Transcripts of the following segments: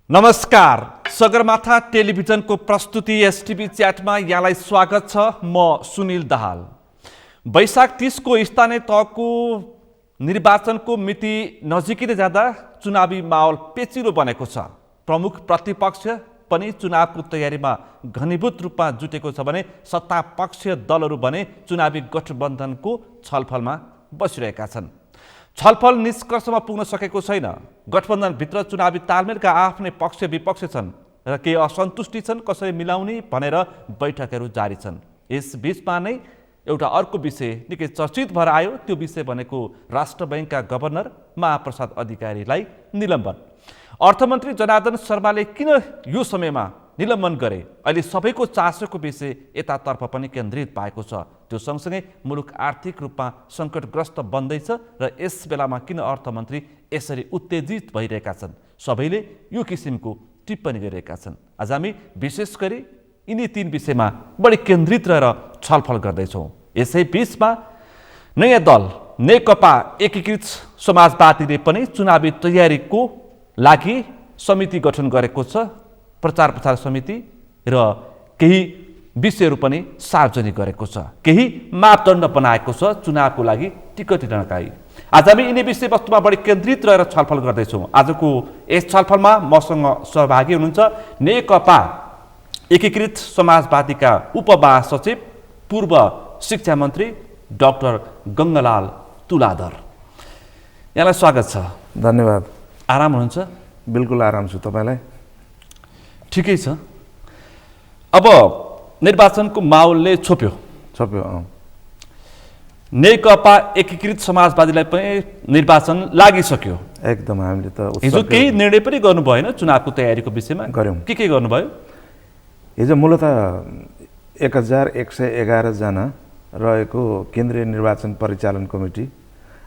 नमस्कार, सगरमाथा टेलिभिजनको प्रस्तुति एसटिभी च्याटमा यहाँलाई स्वागत छ। म सुनिल दाहाल। वैशाख 30 को स्थानीय तहको निर्वाचनको मिति नजिकिँदै जाँदा चुनावी माहौल पेचिलो बनेको छ। प्रमुख प्रतिपक्ष पनि चुनावको तयारीमा घनीभूत रूपमा जुटेको छ भने सत्तापक्षीय दलहरू भने चुनावी गठबन्धनको छलफलमा बसिरहेका छन्। छलफल निष्कर्षमा पुग्न सकेको छैन। गठबन्धनभित्र चुनावी तालमेलका आफ्नै पक्ष विपक्ष छन् र केही असन्तुष्टि छन्। कसरी मिलाउने भनेर बैठकहरू जारी छन्। यस बीचमा नै एउटा अर्को विषय निकै चर्चित भएर आयो। त्यो विषय भनेको राष्ट्र बैंकका गभर्नर महाप्रसाद अधिकारीलाई निलम्बन। अर्थमन्त्री जनार्दन शर्माले किन यो समयमा निलम्बन गरे? अहिले सबैको चासोको विषय यतातर्फ पनि केन्द्रित भएको छ। त्यो सँगसँगै मुलुक आर्थिक रूपमा सङ्कटग्रस्त बन्दैछ र यस बेलामा किन अर्थमन्त्री यसरी उत्तेजित भइरहेका छन्? सबैले यो किसिमको टिप्पणी गरिरहेका छन्। आज हामी विशेष गरी यिनी तीन विषयमा बढी केन्द्रित रहेर छलफल गर्दैछौँ। यसै बीचमा नयाँ दल नेकपा एकीकृत समाजवादीले पनि चुनावी तयारीको लागि समिति गठन गरेको छ। प्रचार प्रसार समिति र केही विषयहरू पनि सार्वजनिक गरेको छ। केही मापदण्ड बनाएको छ चुनावको लागि टिकट लिनका लागि। आज हामी यिनी विषयवस्तुमा बढी केन्द्रित रहेर छलफल गर्दैछौँ। आजको यस छलफलमा मसँग सहभागी हुनुहुन्छ नेकपा एकीकृत समाजवादीका उपमहासचिव पूर्व शिक्षा मन्त्री डाक्टर गङ्गालाल तुलाधर। यहाँलाई स्वागत छ। धन्यवाद। आराम हुनुहुन्छ? बिल्कुल आराम छु। तपाईँलाई? ठिकै छ। अब निर्वाचनको माहौलले छोप्यो। नेकपा एकीकृत समाजवादीलाई पनि निर्वाचन लागिसक्यो। एकदम। हामीले त हिजो केही निर्णय पनि गर्नु भएन चुनावको तयारीको विषयमा? गऱ्यौँ। के गर्नुभयो? हिजो मूलत 1111 जना रहेको केन्द्रीय निर्वाचन परिचालन कमिटी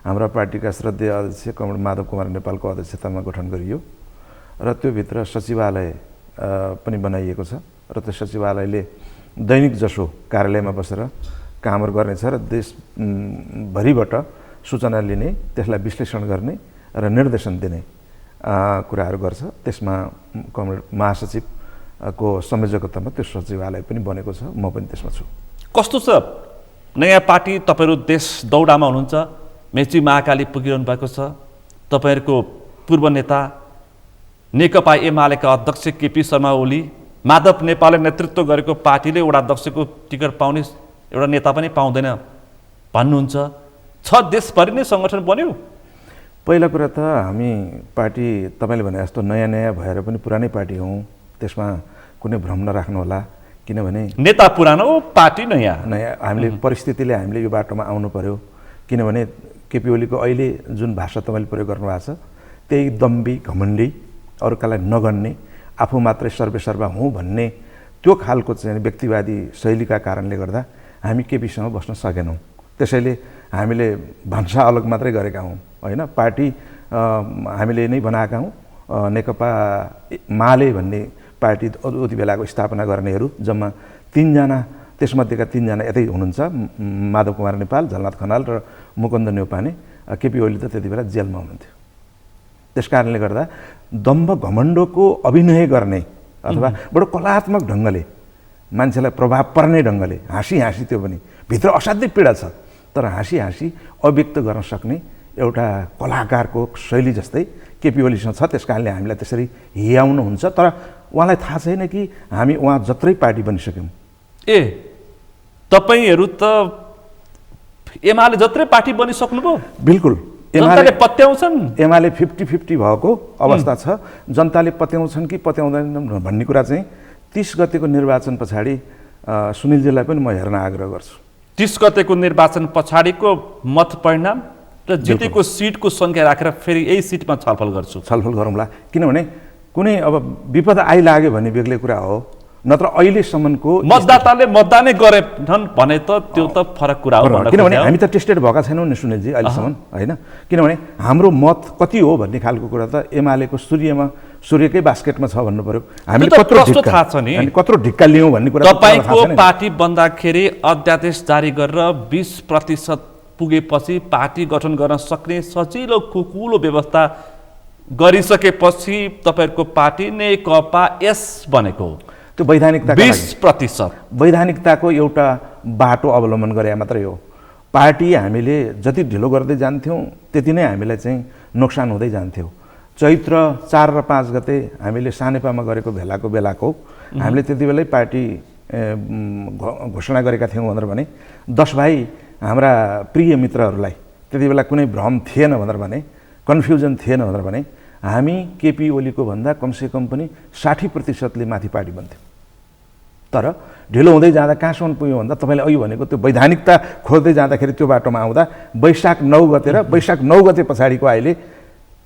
हाम्रा पार्टीका श्रद्धेय अध्यक्ष कमरेड माधव कुमार नेपालको अध्यक्षतामा गठन गरियो र त्योभित्र सचिवालय पनि बनाइएको छ र त्यो सचिवालयले दैनिक जसो कार्यालयमा बसेर कामहरू गर्नेछ र देशभरिबाट सूचना लिने, त्यसलाई विश्लेषण गर्ने र निर्देशन दिने कुराहरू गर्छ। त्यसमा कमरेड महासचिवको संयोजकतामा त्यो सचिवालय पनि बनेको छ। म पनि त्यसमा छु। कस्तो छ नयाँ पार्टी? तपाईँहरू देश दौडामा हुनुहुन्छ। मेची महाकाली पुगिरहनु भएको छ। तपाईँहरूको पूर्व नेता नेकपा एमालेका अध्यक्ष केपी शर्मा ओली, माधव नेपालले नेतृत्व गरेको पार्टीले एउटा अध्यक्षको टिकट पाउने एउटा नेता पनि पाउँदैन भन्नुहुन्छ। देशभरि नै सङ्गठन बन्यो। पहिला कुरा त हामी पार्टी तपाईँले भने जस्तो नयाँ भएर पनि पुरानै पार्टी हौँ। त्यसमा कुनै भ्रम नराख्नुहोला। किनभने नेता पुरानो, पार्टी नयाँ। हामीले परिस्थितिले हामीले यो बाटोमा आउनु पर्यो। किनभने केपी ओलीको अहिले जुन भाषा तपाईँले प्रयोग गर्नुभएको छ त्यही दम्बी, घमण्डी, अरूकालाई नगन्ने, आफू मात्रै सर्वेसर्वा हुँ भन्ने त्यो खालको चाहिँ व्यक्तिवादी शैलीका कारणले गर्दा हामी केपीसँग बस्न सकेनौँ। त्यसैले हामीले भान्सा अलग मात्रै गरेका हौँ, होइन। पार्टी हामीले नै बनाएका हौँ। नेकपा माले भन्ने पार्टी उति बेलाको स्थापना गर्नेहरू जम्मा 3 जना, त्यसमध्येका 3 जना यतै हुनुहुन्छ, माधव कुमार नेपाल, झलनाथ खनाल र मुकुन्द न्यौपाने। केपी ओली त त्यति बेला जेलमा हुनुहुन्थ्यो। त्यस कारणले गर्दा दम्भ घमण्डको अभिनय गर्ने अथवा बडो कलात्मक ढङ्गले मान्छेलाई प्रभाव पर्ने ढङ्गले हाँसी त्यो पनि भित्र असाध्यै पीडा छ तर हाँसी अव्यक्त गर्न सक्ने एउटा कलाकारको शैली जस्तै केपी ओलीसँग छ। त्यस कारणले हामीलाई त्यसरी हियाउनुहुन्छ। तर उहाँलाई थाहा छैन कि हामी उहाँ जत्रै पार्टी बनिसक्यौँ। तपाईँहरू त एमाले जत्रै पार्टी बनिसक्नुभयो? बिल्कुल। जनताले पत्याउँछन्। एमाले 50-50 भएको अवस्था छ। जनताले पत्याउँछन् कि पत्याउँदैनन् भन्ने कुरा चाहिँ 30 गतेको निर्वाचन पछाडि सुनिलजीलाई पनि म हेर्न आग्रह गर्छु। 30 गतेको निर्वाचन पछाडिको मत परिणाम र जितेको सिटको सङ्ख्या राखेर फेरि यही सिटमा छलफल गरौँला। किनभने कुनै अब विपद आइलाग्यो भन्ने बेग्लै कुरा हो, नत्र अहिलेसम्मको मतदाताले मतदानै गरेनन् भने त त्यो त फरक कुरा हो। किनभने हामी त टेस्टेड भएका छैनौँ नि सुनिलजी अहिलेसम्म, होइन। किनभने हाम्रो मत कति हो भन्ने खालको कुरा त एमालेको सूर्यकै बास्केटमा छ भन्नु पर्यो। हामीले कत्रो ढिक्का लियौँ भन्ने कुरा। तपाईँको पार्टी बन्दाखेरि अध्यादेश जारी गरेर 20% पुगेपछि पार्टी गठन गर्न सक्ने सजिलो कुकुलो व्यवस्था गरिसकेपछि तपाईँहरूको पार्टी नेकपा एस बनेको हो। त्यो वैधानिकता 20%। वैधानिकताको एउटा बाटो अवलम्बन गरे मात्रै हो। पार्टी हामीले जति ढिलो गर्दै जान्थ्यौँ त्यति नै हामीलाई चाहिँ नोक्सान हुँदै जान्थ्यो। चैत्र 4 र 5 गते हामीले सानेपामा गरेको बेलाको हामीले त्यति बेलै पार्टी घोषणा गरेका थियौँ भनेर भने 10 भाइ हाम्रा प्रिय मित्रहरूलाई त्यति बेला कुनै भ्रम थिएन भनेर भने, कन्फ्युजन थिएन भनेर भने हामी केपी ओलीको भन्दा कमसेकम पनि 60%ले माथि पार्टी बन्थ्यौँ। तर ढिलो हुँदै जाँदा कहाँसम्म पुग्यो भन्दा तपाईँले अघि भनेको त्यो वैधानिकता खोज्दै जाँदाखेरि त्यो बाटोमा आउँदा वैशाख 9 गते र वैशाख 9 गते पछाडिको अहिले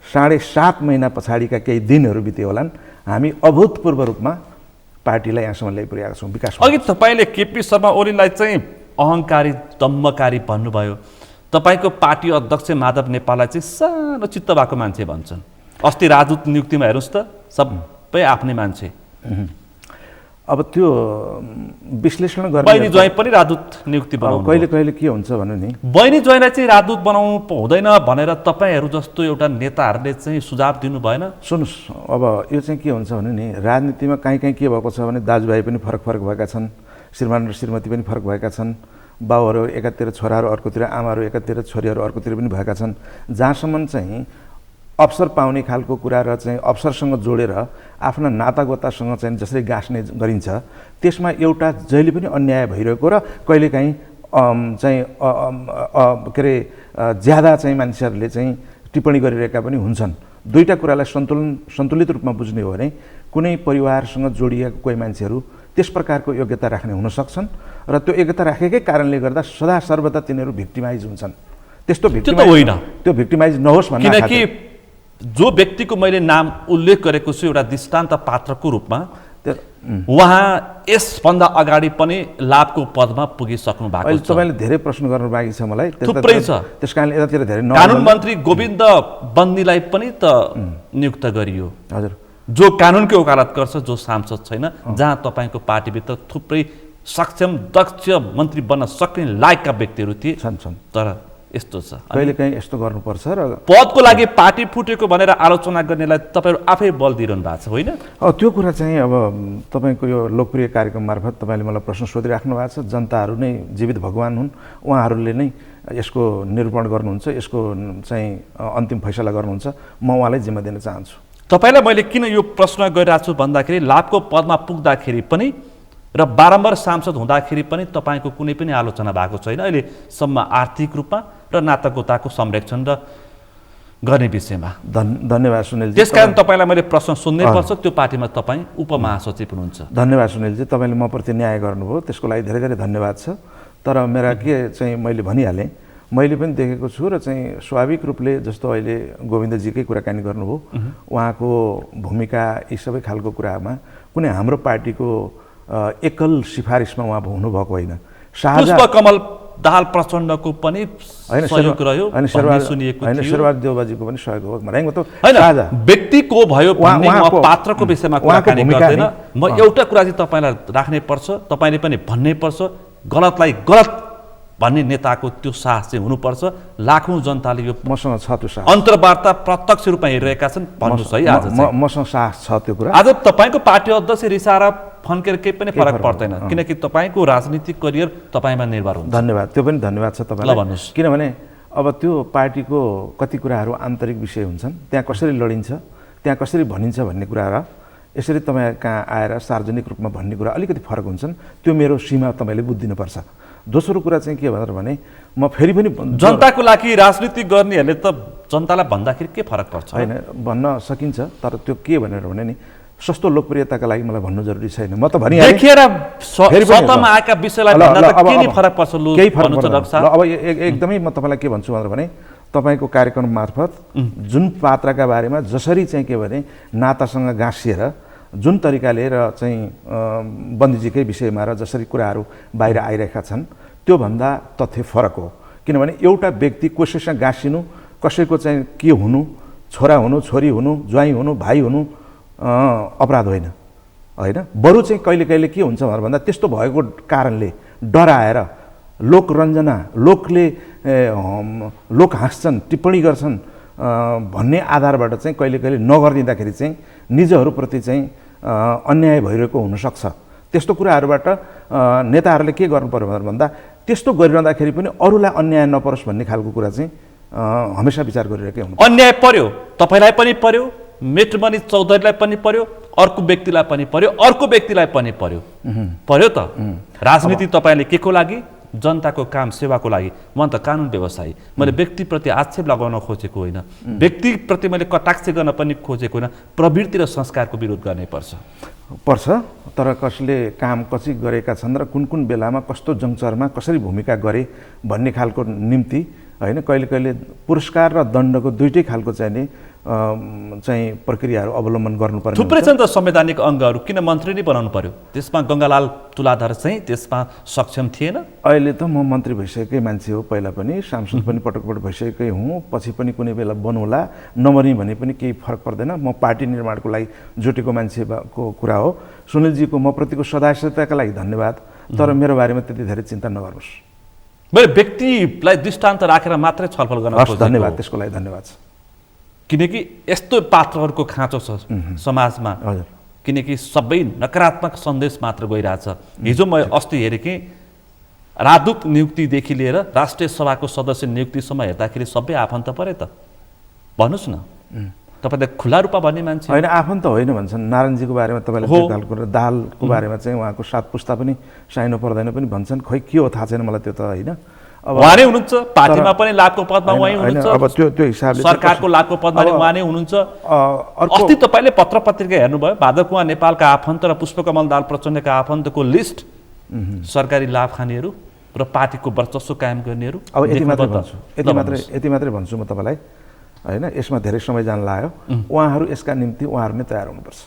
7.5 महिना पछाडिका केही दिनहरू बित्यो होलान्, हामी अभूतपूर्व रूपमा पार्टीलाई यहाँसम्म ल्याइपुर्याएका छौँ विकास। अघि तपाईँले केपी शर्मा ओलीलाई चाहिँ अहङ्कारी दम्बकारी भन्नुभयो। तपाईँको पार्टी अध्यक्ष माधव नेपाललाई चाहिँ सानो चित्त भएको मान्छे भन्छन्। अस्ति राजदूत नियुक्तिमा हेर्नुहोस् त, सबै आफ्नै मान्छे। अब त्यो विश्लेषण गर्ने बहिनी ज्वाइँ पनि राजदूत नियुक्ति बनाउनु। कहिले कहिले के हुन्छ भने नि, बहिनी ज्वाइँलाई चाहिँ राजदूत बनाउनु हुँदैन भनेर तपाईँहरू जस्तो एउटा नेताहरूले चाहिँ सुझाव दिनु भएन? सुन्नुहोस्, अब यो चाहिँ के हुन्छ भने नि, राजनीतिमा काहीँ के भएको छ भने दाजुभाइ पनि फरक भएका छन्, श्रीमान र श्रीमती पनि फरक भएका छन्, बाउहरू एकातिर छोराहरू अर्कोतिर, आमाहरू एकातिर छोरीहरू अर्कोतिर पनि भएका छन्। जहाँसम्म चाहिँ अवसर पाउने खालको कुरा र चाहिँ अवसरसँग जोडेर आफ्ना नातागोतासँग चाहिँ जसरी गाँस्ने गरिन्छ त्यसमा एउटा जहिले पनि अन्याय भइरहेको र कहिलेकाहीँ चाहिँ के अरे ज्यादा चाहिँ मान्छेहरूले चाहिँ टिप्पणी गरिरहेका पनि हुन्छन्। दुईटा कुरालाई सन्तुलित रूपमा बुझ्ने हो भने कुनै परिवारसँग जोडिएका कोही मान्छेहरू त्यस प्रकारको योग्यता राख्ने हुन सक्छन् र त्यो योग्यता राखेकै कारणले गर्दा सदा सर्वदा तिनीहरू भिक्टिमाइज हुन्छन्। त्यस्तो भिक्टिमाइज नहोस् भन्ने, किनकि जो व्यक्तिको मैले नाम उल्लेख गरेको छु एउटा दृष्टान्त पात्रको रूपमा, उहाँ यसभन्दा अगाडि पनि लाभको पदमा पुगिसक्नु भएको छ। तपाईँले धेरै प्रश्न गर्नु बाँकी छ मलाई, थुप्रै छ। त्यसकारणले यतातिर धेरै कानुन मन्त्री गोविन्द बन्नीलाई पनि त नियुक्त गरियो। हजुर, जो कानुनको वकालत गर्छ, जो सांसद छैन, जहाँ तपाईँको पार्टीभित्र थुप्रै सक्षम दक्ष मन्त्री बन्न सक्ने लायकका व्यक्तिहरू थिए। तर यस्तो छ, कहिलेकाहीँ यस्तो गर्नुपर्छ र पदको लागि पार्टी फुटेको भनेर आलोचना गर्नेलाई तपाईँहरू आफै बल दिइरहनु भएको छ, होइन? त्यो कुरा चाहिँ अब तपाईँको यो लोकप्रिय कार्यक्रम मार्फत तपाईँले मलाई प्रश्न सोधिराख्नु भएको छ। जनताहरू नै जीवित भगवान हुन्, उहाँहरूले नै यसको निरूपण गर्नुहुन्छ, यसको चाहिँ अन्तिम फैसला गर्नुहुन्छ। म उहाँलाई जिम्मा दिन चाहन्छु। तपाईँलाई मैले किन यो प्रश्न गरिरहेको छु भन्दाखेरि लाभको पदमा पुग्दाखेरि पनि र बारम्बार सांसद हुँदाखेरि पनि तपाईँको कुनै पनि आलोचना भएको छैन अहिलेसम्म आर्थिक रूपमा र नातागोताको संरक्षण र गर्ने विषयमा। धन्यवाद सुनिलजी। त्यसकारण तपाईँलाई मैले प्रश्न सुन्नै पर्छ। त्यो पार्टीमा तपाईँ उपमहासचिव हुनुहुन्छ। धन्यवाद सुनिलजी, तपाईँले म प्रति न्याय गर्नुभयो, त्यसको लागि धेरै धेरै धन्यवाद छ। तर मेरा के चाहिँ मैले भनिहालेँ, मैले पनि देखेको छु र चाहिँ स्वाभाविक रूपले जस्तो अहिले गोविन्दजीकै कुराकानी गर्नुभयो, उहाँको भूमिका यी सबै खालको कुरामा कुनै हाम्रो पार्टीको एकल सिफारिसमा उहाँ हुनुभएको होइन। पुष्पकमल दाहाल प्रचण्डको पनि सहयोग रह्यो होइन, शेरबहादुर देउबाजीको पनि सहयोग हो भनेको त होइन। व्यक्तिको भयो भन्ने म पात्रको विषयमा कुराकानी गर्दैन। म एउटा कुरा चाहिँ तपाईँलाई राख्नै पर्छ, तपाईँले पनि भन्नै पर्छ, गलतलाई गलत भन्ने नेताको त्यो साहस चाहिँ हुनुपर्छ। लाखौँ जनताले यो मसँग छ त्यो साहस, अन्तर्वार्ता प्रत्यक्ष रूपमा हेरिरहेका छन्। भन्नुहोस् है, आज मसँग साहस छ त्यो कुरा। आज तपाईँको पार्टी अध्यक्ष रिसाएर फन्केर केही पनि फरक पर्दैन, किनकि तपाईँको राजनीतिक करियर तपाईँमा निर्भर हुन्छ। धन्यवाद, त्यो पनि धन्यवाद छ तपाईँलाई। भन्नुहोस्। किनभने अब त्यो पार्टीको कति कुराहरू आन्तरिक विषय हुन्छन्, त्यहाँ कसरी लडिन्छ, त्यहाँ कसरी भनिन्छ भन्ने कुरा र यसरी तपाईँ कहाँ आएर सार्वजनिक रूपमा भन्ने कुरा अलिकति फरक हुन्छन्। त्यो मेरो सीमा तपाईँले बुझिदिनुपर्छ। दोस्रो कुरा चाहिँ के भनेर भने, म फेरि पनि जनताको लागि राजनीति गर्नेहरूले त जनतालाई भन्दाखेरि के फरक पर्छ? होइन, भन्न सकिन्छ, तर त्यो के भनेर भने नि सस्तो लोकप्रियताका लागि मलाई भन्नु जरुरी छैन। म त भनिहालेँ, देखेर सत्तामा आएका विषयलाई भन्दा त के नि फरक पर्छ? केही फरक पर्छ। अब एकदमै म तपाईँलाई के भन्छु भनेर भने, तपाईँको कार्यक्रम मार्फत जुन पात्रका बारेमा जसरी चाहिँ के भने नातासँग गाँसिएर जुन तरिकाले र चाहिँ बन्दीजीकै विषयमा र जसरी कुराहरू बाहिर आइरहेका छन् त्योभन्दा तथ्य फरक हो। किनभने एउटा व्यक्ति कसैसँग गाँसिनु, कसैको चाहिँ के हुनु, छोरा हुनु, छोरी हुनु, ज्वाइँ हुनु, भाइ हुनु अपराध होइन, होइन। बरु चाहिँ कहिले कहिले के हुन्छ भनेर भन्दा त्यस्तो भएको कारणले डराएर लोकरञ्जना, लोक हाँस्छन्, टिप्पणी गर्छन् भन्ने आधारबाट चाहिँ कहिले कहिले नगरिदिँदाखेरि चाहिँ निजहरूप्रति चाहिँ अन्याय भइरहेको हुनसक्छ। त्यस्तो कुराहरूबाट नेताहरूले के गर्नु पर्यो भनेर भन्दा त्यस्तो गरिरहँदाखेरि पनि अरूलाई अन्याय नपरोस् भन्ने खालको कुरा चाहिँ हमेसा विचार गरिरहेकै हुनु। अन्याय पर्यो, तपाईँलाई पनि पर्यो, मेटमणि चौधरीलाई पनि पर्यो, अर्को व्यक्तिलाई पनि पर्यो, अर्को व्यक्तिलाई पनि पर्यो, पर्यो त। राजनीति तपाईँले के को लागि? जनताको काम सेवाको लागि। म त कानुन व्यवसायी, मैले व्यक्तिप्रति आक्षेप लगाउन खोजेको होइन, व्यक्तिप्रति मैले कटाक्ष गर्न पनि खोजेको होइन, प्रवृत्ति र संस्कारको विरोध गर्नै पर्छ। तर कसले काम कसरी गरेका छन् र कुन कुन बेलामा कस्तो जङ्क्चरमा कसरी भूमिका गरे भन्ने खालको निम्ति होइन कहिले कहिले पुरस्कार र दण्डको दुइटै खालको चाहिँ प्रक्रियाहरू अवलम्बन गर्नुपर्ने। थुप्रै छन् त संवैधानिक अङ्गहरू, किन मन्त्री नै बनाउनु पर्यो? त्यसमा गङ्गालाल तुलाधर चाहिँ त्यसमा सक्षम थिएन। अहिले त म मन्त्री भइसकेकै मान्छे हो, पहिला पनि सांसद पनि पटक भइसकेकै हुँ, पछि पनि कुनै बेला बनौला, नबनी भने पनि केही फरक पर्दैन। म पार्टी निर्माणको लागि जुटेको मान्छेको कुरा हो। सुनिलजीको म प्रतिको सदस्यताका लागि धन्यवाद, तर मेरो बारेमा त्यति धेरै चिन्ता नगर्नुहोस्। मैले व्यक्तिलाई दृष्टान्त राखेर मात्रै छलफल गर्न खोजेको। धन्यवाद, त्यसको लागि धन्यवाद छ। किनकि यस्तो पात्रहरूको खाँचो छ समाजमा, किनकि सबै नकारात्मक सन्देश मात्र गइरहेछ। हिजो म अस्ति हेरेँ कि राजदूत नियुक्तिदेखि लिएर राष्ट्रिय सभाको सदस्य नियुक्तिसम्म हेर्दाखेरि सबै आफन्त परे त। भन्नुहोस् न, तपाईँले खुला रूपमा भन्ने मान्छे होइन, आफन्त होइन भन्छन्। नारायणजीको बारेमा तपाईँले त्यो खालको दाहालको बारेमा चाहिँ उहाँको 7 पुस्ता पनि साइनो पर्दैन पनि भन्छन्। खै के हो थाहा छैन मलाई त्यो त होइन। अब उहाँ नै हुनुहुन्छ, पार्टीमा पनि लाभको पदमा उहाँ हुनुहुन्छ, अब त्यो हिसाबले सरकारको लाभको पदमा उहाँ नै हुनुहुन्छ। अस्ति तपाईँले पत्र पत्रिका हेर्नुभयो, भाद्र कुमार नेपालका आफन्त र पुष्पकमल दाहाल प्रचण्डका आफन्तको लिस्ट, सरकारी लाभ खानेहरू र पार्टीको वर्चस्व कायम गर्नेहरू। अब यति मात्रै भन्छु म तपाईँलाई होइन, यसमा धेरै समय जान लाग्यो। उहाँहरू यसका निम्ति उहाँहरू नै तयार हुनुपर्छ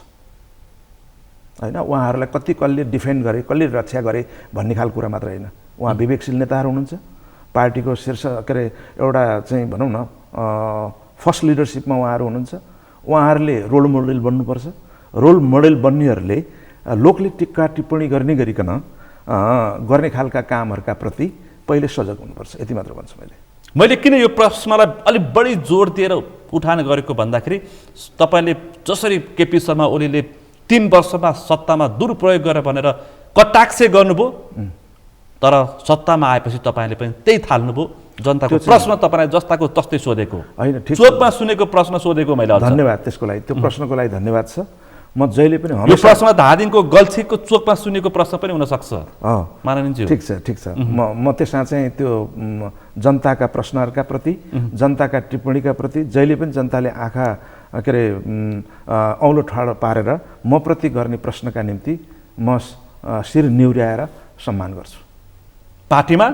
होइन। उहाँहरूलाई कति कसले डिफेन्ड गरे, कसले रक्षा गरे भन्ने खालको कुरा मात्र होइन। उहाँ विवेकशील नेताहरू हुनुहुन्छ, पार्टीको शीर्ष के अरे एउटा चाहिँ भनौँ न फर्स्ट लिडरसिपमा उहाँहरू हुनुहुन्छ। उहाँहरूले रोल मोडल बन्नुपर्छ। रोल मोडल बन्नेहरूले लोकले टिक्का टिप्पणी गर्ने गरिकन गर्ने खालका कामहरूका प्रति पहिले सजग हुनुपर्छ। यति मात्र भन्छु मैले किन यो प्रश्नलाई अलिक बढी जोड दिएर उठान गरेको भन्दाखेरि तपाईँले जसरी केपी शर्मा ओलीले 3 वर्षमा सत्तामा दुरुपयोग गरेर भनेर कटाक्ष गर्नुभयो, तर सत्तामा आएपछि तपाईँले पनि त्यही थाल्नुभयो। जनताको प्रश्न तपाईँलाई जस्ताको तस्तै सोधेको होइन, चोकमा सुनेको प्रश्न सोधेको मैले। धन्यवाद त्यसको लागि, त्यो प्रश्नको लागि धन्यवाद छ। म जहिले पनि यो प्रश्न धादिङको गल्छीको चोकमा सुनेको प्रश्न पनि हुनसक्छ माननीयजी। ठिक छ। म त्यसमा चाहिँ त्यो जनताका प्रश्नहरूका प्रति, जनताका टिप्पणीका प्रति जहिले पनि जनताले आँखा के अरे औलो ठाडो पारेर म प्रति गर्ने प्रश्नका निम्ति म शिर निहुर्याएर सम्मान गर्छु। पार्टीमा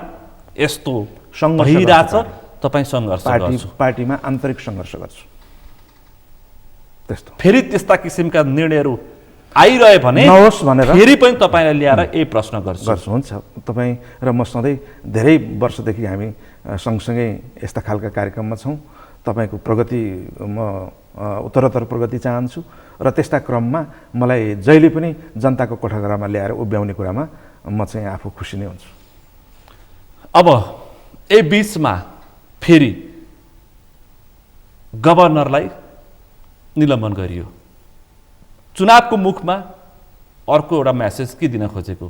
यस्तो भइरहेछ, तपाईँ सङ्घर्ष गर्छु, पार्टीमा आन्तरिक सङ्घर्ष गर्छु। त्यस्तो फेरि त्यस्ता किसिमका निर्णयहरू आइरहे भने नहोस् भनेर फेरि पनि तपाईँलाई ल्याएर यही प्रश्न गर्छु। हुन्छ, तपाईँ र म सधैँ धेरै वर्षदेखि हामी सँगसँगै यस्ता खालका कार्यक्रममा छौँ। तपाईँको प्रगति म उत्तरोत्तर प्रगति चाहन्छु र त्यस्ता क्रममा मलाई जहिले पनि जनताको कोठाघरमा ल्याएर उभ्याउने कुरामा म चाहिँ आफू खुसी नै हुन्छु। अब यही बिचमा फेरि गभर्नरलाई निलम्बन गरियो। चुनावको मुखमा अर्को एउटा मेसेज के दिन खोजेको?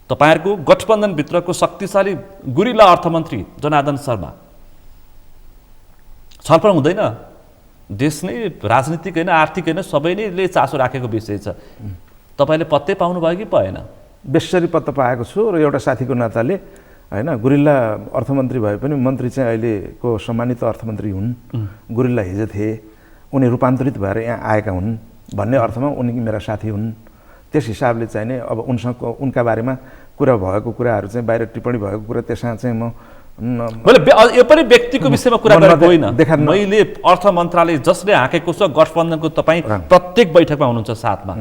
तपाईँहरूको गठबन्धनभित्रको शक्तिशाली गुरिल्ला अर्थमन्त्री जनार्दन शर्मा छलफल हुँदैन, देश नै राजनीतिक होइन, आर्थिक होइन, सबै नैले चासो राखेको विषय छ। तपाईँले पत्तै पाउनुभयो कि पाएन? बेसरी पत्ता पाएको छु र एउटा साथीको नाताले होइन, गुरिल्ला अर्थमन्त्री भए पनि मन्त्री चाहिँ अहिलेको सम्मानित अर्थमन्त्री हुन्। गुरिल्ला हिजो थिए, उनी रूपान्तरित भएर यहाँ आएका हुन् भन्ने अर्थमा उनी मेरा साथी हुन्। त्यस हिसाबले चाहिँ नै अब उनका बारेमा कुरा भएको कुराहरू चाहिँ बाहिर टिप्पणी भएको कुरा त्यसमा चाहिँ मैले यो पनि व्यक्तिको विषयमा कुरा गरेको होइन। मैले अर्थ मन्त्रालय जसले हाँकेको छ गठबन्धनको, तपाईँ प्रत्येक बैठकमा हुनुहुन्छ साथमा,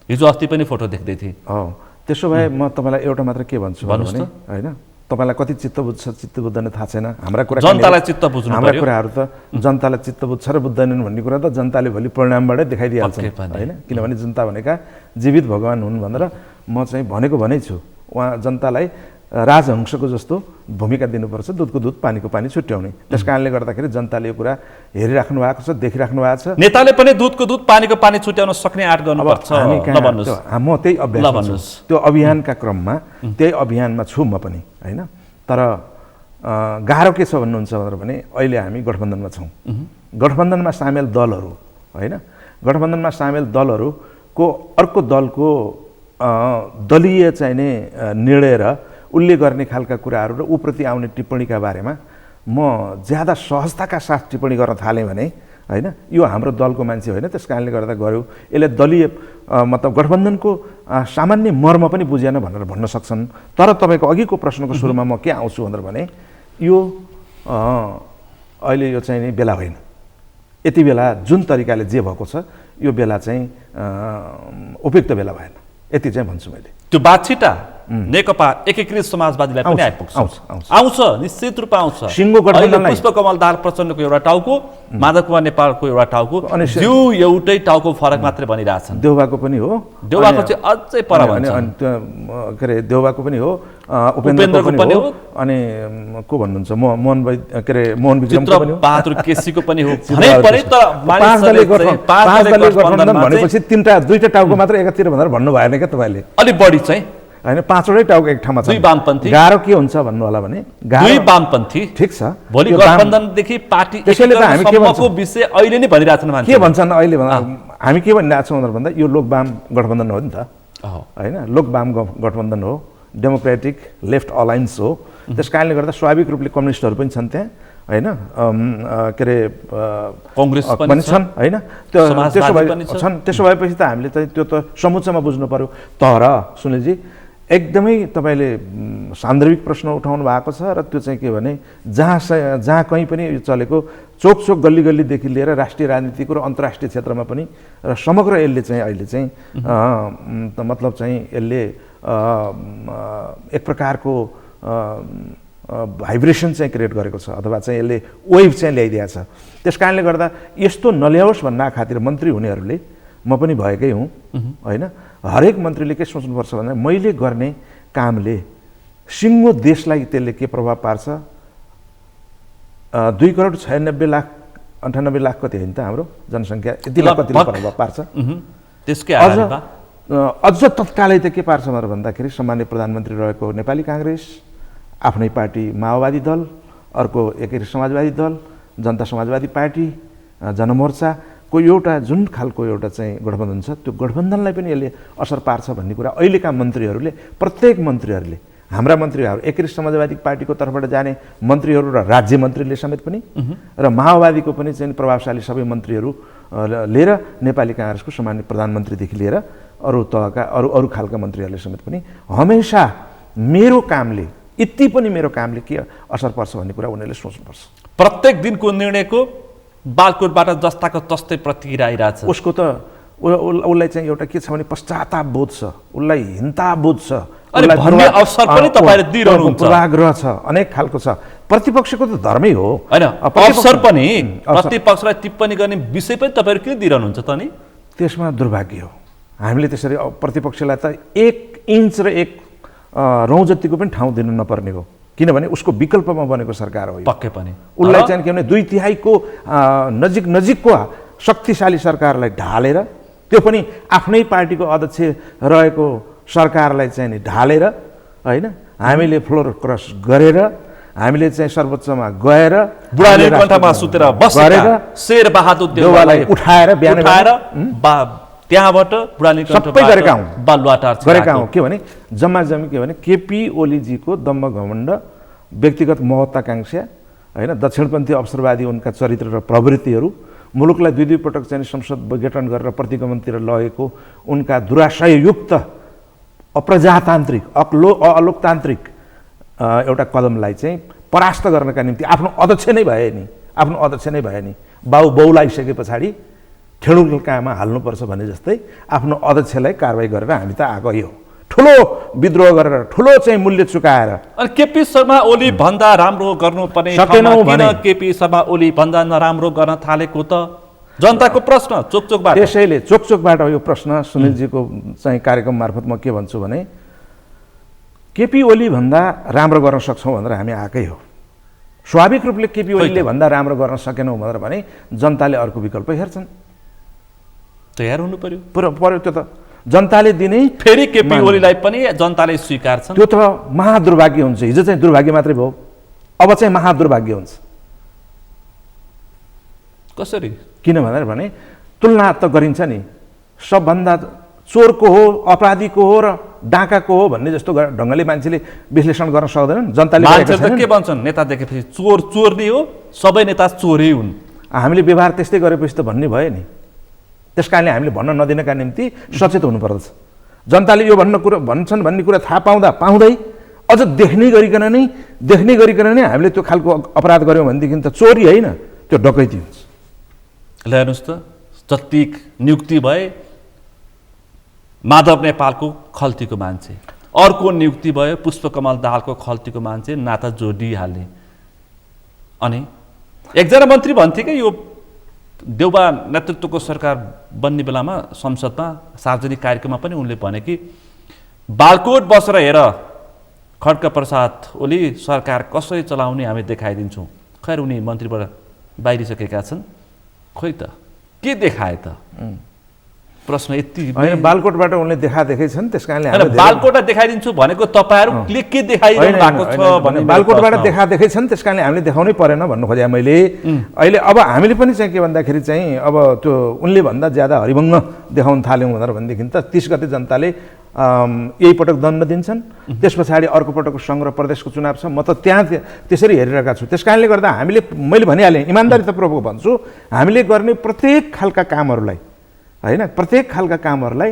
हिजो अस्ति पनि फोटो देख्दै थिएँ। त्यसो भए म तपाईँलाई एउटा मात्र के भन्छु भने होइन, तपाईँलाई कति चित्त बुझ्छ चित्त बुझ्दैन थाहा छैन। हाम्रा कुरा जनतालाई चित्त बुझ्नु, हाम्रा कुराहरू त जनतालाई चित्त बुझ्छ र बुझ्दैनन् भन्ने कुरा त जनताले भोलि परिणामबाटै देखाइदिइहाल्छ होइन। किनभने जनता भनेका जीवित भगवान् हुन् भनेर म चाहिँ भनेको भनेकै छु। उहाँ जनतालाई राजहंसको जस्तो भूमिका दिनुपर्छ, दुधको दुध पानीको पानी छुट्याउने। त्यस कारणले गर्दाखेरि जनताले यो कुरा हेरिराख्नु भएको छ, देखिराख्नु भएको छ। नेताले पनि दुधको दुध पानीको पानी छुट्याउन सक्ने आँट गर्नुपर्छ। म त्यही अभ्यास त्यो अभियानका क्रममा त्यही अभियानमा छु म पनि होइन। तर गाह्रो के छ भन्नुहुन्छ भने अहिले हामी गठबन्धनमा छौँ। गठबन्धनमा सामेल दलहरू होइन, गठबन्धनमा सामेल दलहरूको अर्को दलको दलीय चाहिने निर्णय र उसले गर्ने खालका कुराहरू र ऊप्रति आउने टिप्पणीका बारेमा म ज्यादा सहजताका साथ टिप्पणी गर्न थालेँ भने होइन, यो हाम्रो दलको मान्छे होइन, त्यस कारणले गर्दा गऱ्यो यसले दलीय मतलब गठबन्धनको सामान्य मर्म पनि बुझेन भनेर भन्न सक्छन्। तर तपाईँको अघिको प्रश्नको सुरुमा म के आउँछु भनेर भने यो अहिले यो चाहिँ नि बेला होइन। यति बेला जुन तरिकाले जे भएको छ यो बेला चाहिँ उपयुक्त बेला भएन, यति चाहिँ भन्छु मैले। त्यो बातचिता नेकपा एकीकृत समाजवादीलाई पनि आइपुग्छ, आउँछ, निश्चित रूपमा आउँछ। सिङ्गो गठबन्धनलाई पुष्पकमल दाहाल प्रचण्डको एउटा टाउको, माधव कुमार नेपालको एउटा टाउको, यो एउटै टाउको फरक मात्रै बनिरहेछन्। देउबाको पनि हो, देउबाको चाहिँ अझै पर भन्छ, अनि त्यो के अरे देउबाको पनि हो, उपेन्द्रको पनि हो, अनि को भन्नुहुन्छ मोहन के अरे मोहन विक्रमको पनि हो, बहादुर केसीको पनि हो। पाँच दलीय गठबन्धन भनेपछि दुईटा टाउको मात्र एकातिर भनेर भन्नु भएन क्या तपाईँले? अलिक बढी चाहिँ होइन, पाँचवटै टाउको एक ठाउँमा छ। दुई वामपन्थी, गाह्रो के हुन्छ भन्नु होला भने दुई वामपन्थी, ठिक छ। भोलि गठबन्धनदेखि पार्टी त्यसैले त हामी के भन्छौँ विषय अहिले नै भनिरहेछन् मान्छे। के भन्छन् अहिले हामी के भनिरहेको छौँ भनेर भन्दा यो लोकवाम गठबन्धन हो नि त होइन, लोकवाम गठबन्धन हो, डेमोक्रेटिक लेफ्ट अलायन्स हो। त्यस कारणले गर्दा स्वाभाविक रूपले कम्युनिस्टहरू पनि छन् त्यहाँ होइन, के अरे कङ्ग्रेस पनि छन् होइन। त्यसो भएपछि त हामीले त त्यो त समुच्चमा बुझ्नु पर्यो। तर सुनिलजी एकदमै तपाईँले सान्दर्भिक प्रश्न उठाउनु भएको छ र त्यो चाहिँ के भने जहाँ कहीँ पनि यो चलेको चोक चोक गल्ली गल्लीदेखि लिएर राष्ट्रिय राजनीतिको र अन्तर्राष्ट्रिय क्षेत्रमा पनि र समग्र यसले चाहिँ अहिले चाहिँ मतलब चाहिँ यसले एक प्रकारको भाइब्रेसन चाहिँ क्रिएट गरेको छ अथवा चाहिँ यसले वेभ चाहिँ ल्याइदिएको छ। त्यस कारणले गर्दा यस्तो नल्याओस् भन्ना खातिर मन्त्री हुनेहरूले, म पनि भएकै हुँ होइन, हरेक मन्त्रीले के सोच्नुपर्छ भने मैले गर्ने कामले सिङ्गो देशलाई त्यसले के प्रभाव पार्छ। 2,96,98,00,000 कति होइन त हाम्रो जनसङ्ख्या, यतिलाई कतिले प्रभाव पार्छ। अझ तत्कालै त के पार्छ भनेर भन्दाखेरि सामान्य प्रधानमन्त्री रहेको नेपाली काङ्ग्रेस, आफ्नै पार्टी माओवादी दल, अर्को एकीकृत समाजवादी दल, जनता समाजवादी पार्टी, जनमोर्चाको एउटा जुन खालको एउटा चाहिँ गठबन्धन छ त्यो गठबन्धनलाई पनि यसले असर पार्छ भन्ने कुरा अहिलेका मन्त्रीहरूले, प्रत्येक मन्त्रीहरूले, हाम्रा मन्त्रीहरू एकीकृत समाजवादी पार्टीको तर्फबाट जाने मन्त्रीहरू र राज्य मन्त्रीले समेत पनि र माओवादीको पनि चाहिँ प्रभावशाली सबै मन्त्रीहरू लिएर नेपाली काङ्ग्रेसको सामान्य प्रधानमन्त्रीदेखि लिएर अरू तहका अरू खालका मन्त्रीहरूले समेत पनि हमेसा मेरो कामले, यति पनि मेरो कामले के असर पर्छ भन्ने कुरा उनीहरूले सोच्नुपर्छ। प्रत्येक दिनको निर्णयको बालकोटबाट जस्ताको तस्तै प्रतिक्रिया आइरहेछ। उसको त उसलाई चाहिँ एउटा के छ भने पश्चाताप बोध छ, उसलाई हिन्ता बोध छ, अवसर पनि तपाईले दिइरहनुहुन्छ, पूर्वाग्रह छ, अनेक खालको छ। प्रतिपक्षको त धर्मै हो हैन, अवसर पनि प्रतिपक्षलाई टिप्पणी गर्ने विषय पनि तपाईहरु किन दिइरहनुहुन्छ त नि? त्यसमा दुर्भाग्य हो। हामीले त्यसरी प्रतिपक्षलाई त 1 इन्च र 1 रौँ जतिको पनि ठाउँ दिनु नपर्ने हो, किनभने उसको विकल्पमा बनेको सरकार हो। पक्कै पनि उसलाई चाहिँ के भने 2/3 नजिकको शक्तिशाली सरकारलाई ढालेर, त्यो पनि आफ्नै पार्टीको अध्यक्ष रहेको सरकारलाई चाहिँ नि ढालेर होइन, हामीले फ्लोर क्रस गरेर, हामीले चाहिँ सर्वोच्चमा गएर बुढाले कण्ठमा सुतेर बसेर शेर बहादुर देउवालाई उठाएर बिहान त्यहाँबाट बुढाले सबै गरेका हौँ, बालुवाटार गरेका हौँ। के भने जम्मा जम्मी के भने केपी ओलीजीको दम्भ घमण्ड, व्यक्तिगत महत्त्वाकांक्षा होइन, दक्षिणपन्थी अवसरवादी उनका चरित्र र प्रवृत्तिहरू, मुलुकलाई 2 पटक चाहिँ संसद विघटन गरेर प्रतिगमनतिर लगेको उनका दुराशययुक्त अप्रजातान्त्रिक अलोकतान्त्रिक एउटा कदमलाई चाहिँ परास्त गर्नका निम्ति आफ्नो अध्यक्ष नै भए नि बाउ बौलाइसके पछाडि खेडुकामा हाल्नुपर्छ भने जस्तै आफ्नो अध्यक्षलाई कारबाही गरेर हामी त आएको हो, ठुलो विद्रोह गरेर ठुलो चाहिँ मूल्य चुकाएर। अनि केपी शर्मा ओली भन्दा राम्रो गर्नुपर्ने सकेनौँ भने केपी शर्मा ओली भन्दा नराम्रो गर्न थालेको त जनताको प्रश्न चोकचोकबाट। त्यसैले चोकचोकबाट यो प्रश्न सुनिलजीको चाहिँ कार्यक्रम मार्फत म के भन्छु भने केपी ओली भन्दा राम्रो गर्न सक्छौँ भनेर हामी आएकै हो। स्वाभाविक रूपले केपी ओलीले भन्दा राम्रो गर्न सकेनौँ भनेर भने जनताले अर्को विकल्प हेर्छन्। तयार हुनु पर्यो। पर्यो त्यो त जनताले दिनै फेरि केपी ओलीलाई पनि जनताले स्वीकार्छन्। त्यो त महादुर्भाग्य हुन्छ। हिजो चाहिँ दुर्भाग्य मात्रै भयो, अब चाहिँ महादुर्भाग्य हुन्छ। कसरी? किन भनेर भने तुलना त गरिन्छ नि, सबभन्दा चोरको हो, अपराधीको हो र डाकाको हो भन्ने जस्तो ढङ्गले मान्छेले विश्लेषण गर्न सक्दैनन्। जनताले मान्छेहरू त के भन्छन्, नेता देखेपछि चोर चोर नै हो, सबै नेता चोरै हुन्। हामीले व्यवहार त्यस्तै गरेपछि त भन्ने भयो नि। त्यस कारणले हामीले भन्न नदिनका निम्ति सचेत हुनुपर्दछ। जनताले यो भन्छन् भन्ने कुरा थाहा पाउँदै अझ देख्ने गरिकन नै हामीले त्यो खालको अपराध गऱ्यौँ भनेदेखि त चोरी होइन, त्यो डकैती हुन्छ। ल हेर्नुहोस् त, जति नियुक्ति भए माधव नेपालको खल्तीको मान्छे, अर्को नियुक्ति भयो पुष्पकमल दाहालको खल्तीको मान्छे, नाता जोडिहाले। अनि एकजना मन्त्री भन्थे कि यो देउबा नेतृत्वको सरकार बन्ने बेलामा संसदमा सार्वजनिक कार्यक्रममा पनि उनले भने कि बालकोट बसेर हेर खड्का प्रसाद ओली सरकार कसरी चलाउने हामी देखाइदिन्छौँ। खैर उनी मन्त्रीबाट बाहिरिसकेका छन्। खोइ त के देखाए त? प्रश्न यति होइन, बालकोटबाट उनले देखादेखै छन्। त्यस कारणले बालकोटलाई देखाइदिन्छु भनेको तपाईँहरूले के देखाइरहनु भएको छ भने बालकोटबाट देखादेखै छन्। त्यस कारणले हामीले देखाउनै परेन भन्नु खोजेँ मैले। अहिले अब हामीले पनि चाहिँ के भन्दाखेरि चाहिँ अब त्यो उनले भन्दा ज्यादा हरिभङ्ग देखाउन थाल्यौँ भनेर भनेदेखि त 30 गते जनताले यही पटक दण्ड दिन्छन्। त्यस पछाडि अर्को पटकको सङ्घ र प्रदेशको चुनाव छ। म त त्यहाँ त्यसरी हेरिरहेका छु। त्यस कारणले गर्दा मैले भनिहालेँ, इमान्दारितापूर्वक भन्छु, हामीले गर्ने प्रत्येक खालका कामहरूलाई होइन, प्रत्येक खालका कामहरूलाई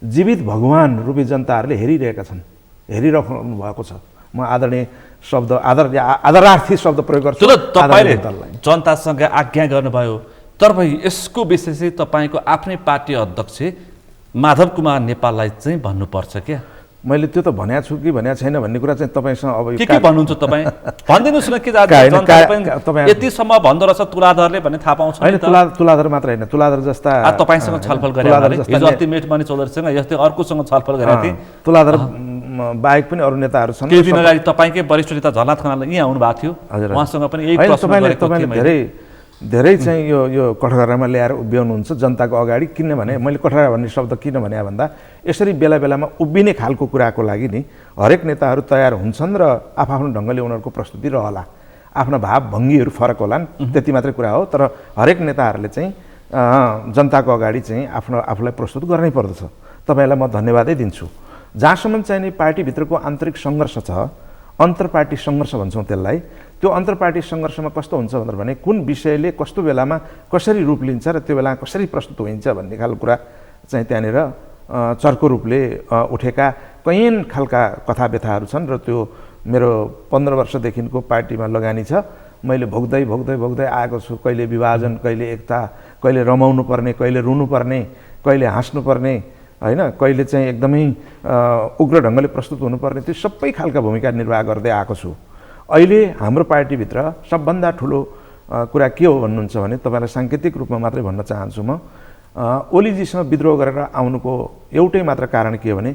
जीवित भगवान रूपी जनताहरूले हेरिरहेका छन्, हेरिराख्नु भएको छ। म आदरणीय शब्द आदरार्थी शब्द प्रयोग गर्छु। तपाईँले जनतासँग आज्ञा गर्नुभयो, तर यसको विषय चाहिँ तपाईँको आफ्नै पार्टी अध्यक्ष माधव कुमार नेपाललाई चाहिँ भन्नुपर्छ क्या। मैले त्यो त भनेको छु कि भनेको छैन भन्ने कुरा चाहिँ तपाईँसँग अब के भन्नुहुन्छ तपाईँ? भनिदिनुहोस् न। के यतिसम्म भन्दो रहेछ तुलाधरले भन्ने थाहा पाउँछ? होइन, तुलाधर मात्र होइन, तुलाधर जस्ता तपाईँसँग छलफल गरेर हिजो अस्ति मेटमणि चौधरीसँग यस्तै अर्कोसँग छलफल गरेका थिएँ। तुलाधर बाहेक पनि अरू नेताहरू छन्। केही दिन अगाडि तपाईँकै वरिष्ठ नेता झलनाथ खनाल यहाँ आउनुभएको थियो, उहाँसँग पनि यही प्रश्न गरेको थिएँ। धेरै चाहिँ यो कठघरामा ल्याएर उभ्याउनुहुन्छ जनताको अगाडि। किनभने मैले कठघरा भन्ने शब्द किन भने भन्दा यसरी बेला बेलामा उभिने खालको कुराको लागि नि हरेक नेताहरू तयार हुन्छन् र आफ्नो ढङ्गले उनीहरूको प्रस्तुति रहला, आफ्ना भाव भङ्गीहरू फरक होलान्, त्यति मात्रै कुरा हो। तर हरेक नेताहरूले चाहिँ जनताको अगाडि चाहिँ आफूलाई प्रस्तुत गर्नै पर्दछ। तपाईँलाई म धन्यवादै दिन्छु। जहाँसम्म चाहिँ नि पार्टीभित्रको आन्तरिक सङ्घर्ष छ, अन्तर पार्टी सङ्घर्ष भन्छौँ त्यसलाई, त्यो अन्तर पार्टी सङ्घर्षमा कस्तो हुन्छ भनेर भने कुन विषयले कस्तो बेलामा कसरी रूप लिन्छ र त्यो बेला कसरी प्रस्तुत हुन्छ भन्ने खालको कुरा चाहिँ त्यहाँनिर चर्को रूपले उठेका कैयन खालका कथा व्यथाहरू छन्। र त्यो मेरो 15 वर्षदेखिको पार्टीमा लगानी छ। मैले भोग्दै आएको छु। कहिले विभाजन, कहिले एकता, कहिले रमाउनु पर्ने, कहिले रुनु पर्ने, कहिले हाँस्नु पर्ने, होइन, कहिले चाहिँ एकदमै उग्र ढङ्गले प्रस्तुत हुनुपर्ने, त्यो सबै खालका भूमिका निर्वाह गर्दै आएको छु। अहिले हाम्रो पार्टीभित्र सबभन्दा ठुलो कुरा के हो भन्नुहुन्छ भने तपाईँलाई साङ्केतिक रूपमा मात्रै भन्न चाहन्छु म। ओलीजीसँग विद्रोह गरेर आउनुको एउटै मात्र कारण के हो भने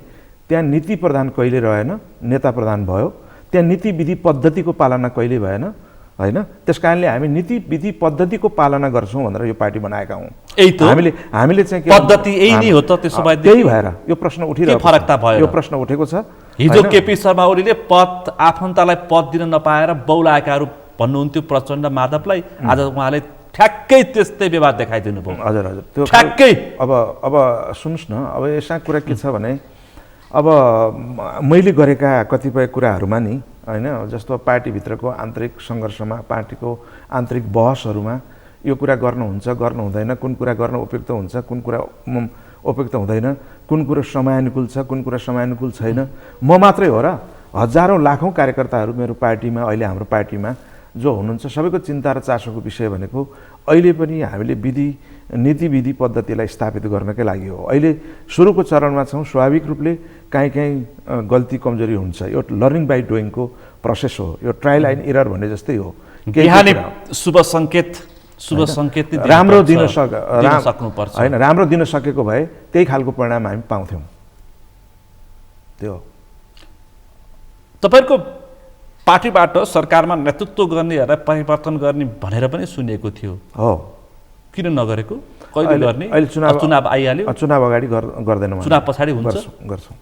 त्यहाँ नीति प्रधान कहिले रहेन, नेता प्रधान भयो। त्यहाँ नीति विधि पद्धतिको पालना कहिले भएन, होइन। त्यस कारणले हामी नीति विधि पद्धतिको पालना गर्छौँ भनेर यो पार्टी बनाएका हौँ। हामीले चाहिँ पद्धति यही नै हो त? त्यसो भए त्यही भएर यो प्रश्न उठिरहेको, फरकता भयो, यो प्रश्न उठेको छ। हिजो केपी शर्मा ओलीले आफन्तलाई पद दिन नपाएर बौलाएकाहरू भन्नुहुन्थ्यो प्रचण्ड माधवलाई, आज उहाँले ठ्याक्कै त्यस्तै व्यवहार देखाइदिनु भयो। हजुर, त्यो ठ्याक्कै। अब सुन्नुहोस् न, अब यसमा कुरा के छ भने अब मैले गरेका कतिपय कुराहरूमा नि होइन, जस्तो पार्टीभित्रको आन्तरिक सङ्घर्षमा, पार्टीको आन्तरिक बहसहरूमा यो कुरा गर्नुहुन्छ गर्नु हुँदैन, कुन कुरा गर्न उपयुक्त हुन्छ, कुन कुरा उपयुक्त हुँदैन, कुन कुरो समयानुकूल छ, कुन कुरा समयानुकूल छैन। म मात्रै हो र हजारौँ लाखौँ कार्यकर्ताहरू मेरो पार्टीमा, अहिले हाम्रो पार्टीमा जो हुनुहुन्छ, सबैको चिन्ता र चासोको विषय भनेको अहिले पनि हामीले नीति विधि पद्धतिलाई स्थापित गर्नकै लागि हो। अहिले सुरुको चरणमा छौँ। स्वाभाविक रूपले काहीँ गल्ती कमजोरी हुन्छ। यो लर्निङ बाई डुइङको प्रोसेस हो। यो ट्रायल एन्ड एरर भन्ने जस्तै हो। शुभ सङ्केत राम्रो दिन सक्नुपर्छ, होइन, राम्रो दिन सकेको भए त्यही खालको परिणाम हामी पाउँथ्यौँ। त्यो तपाईहरुको पार्टीबाट सरकारमा नेतृत्व गर्नेहरूलाई परिवर्तन गर्ने भनेर पनि सुनिएको थियो हो। किन नगरेको? कहिले गर्ने? अहिले चुनाव आइहाल्यो, चुनाव अगाडि गर्दैन, चुनाव पछाडि हुन्छ, गर्छौँ।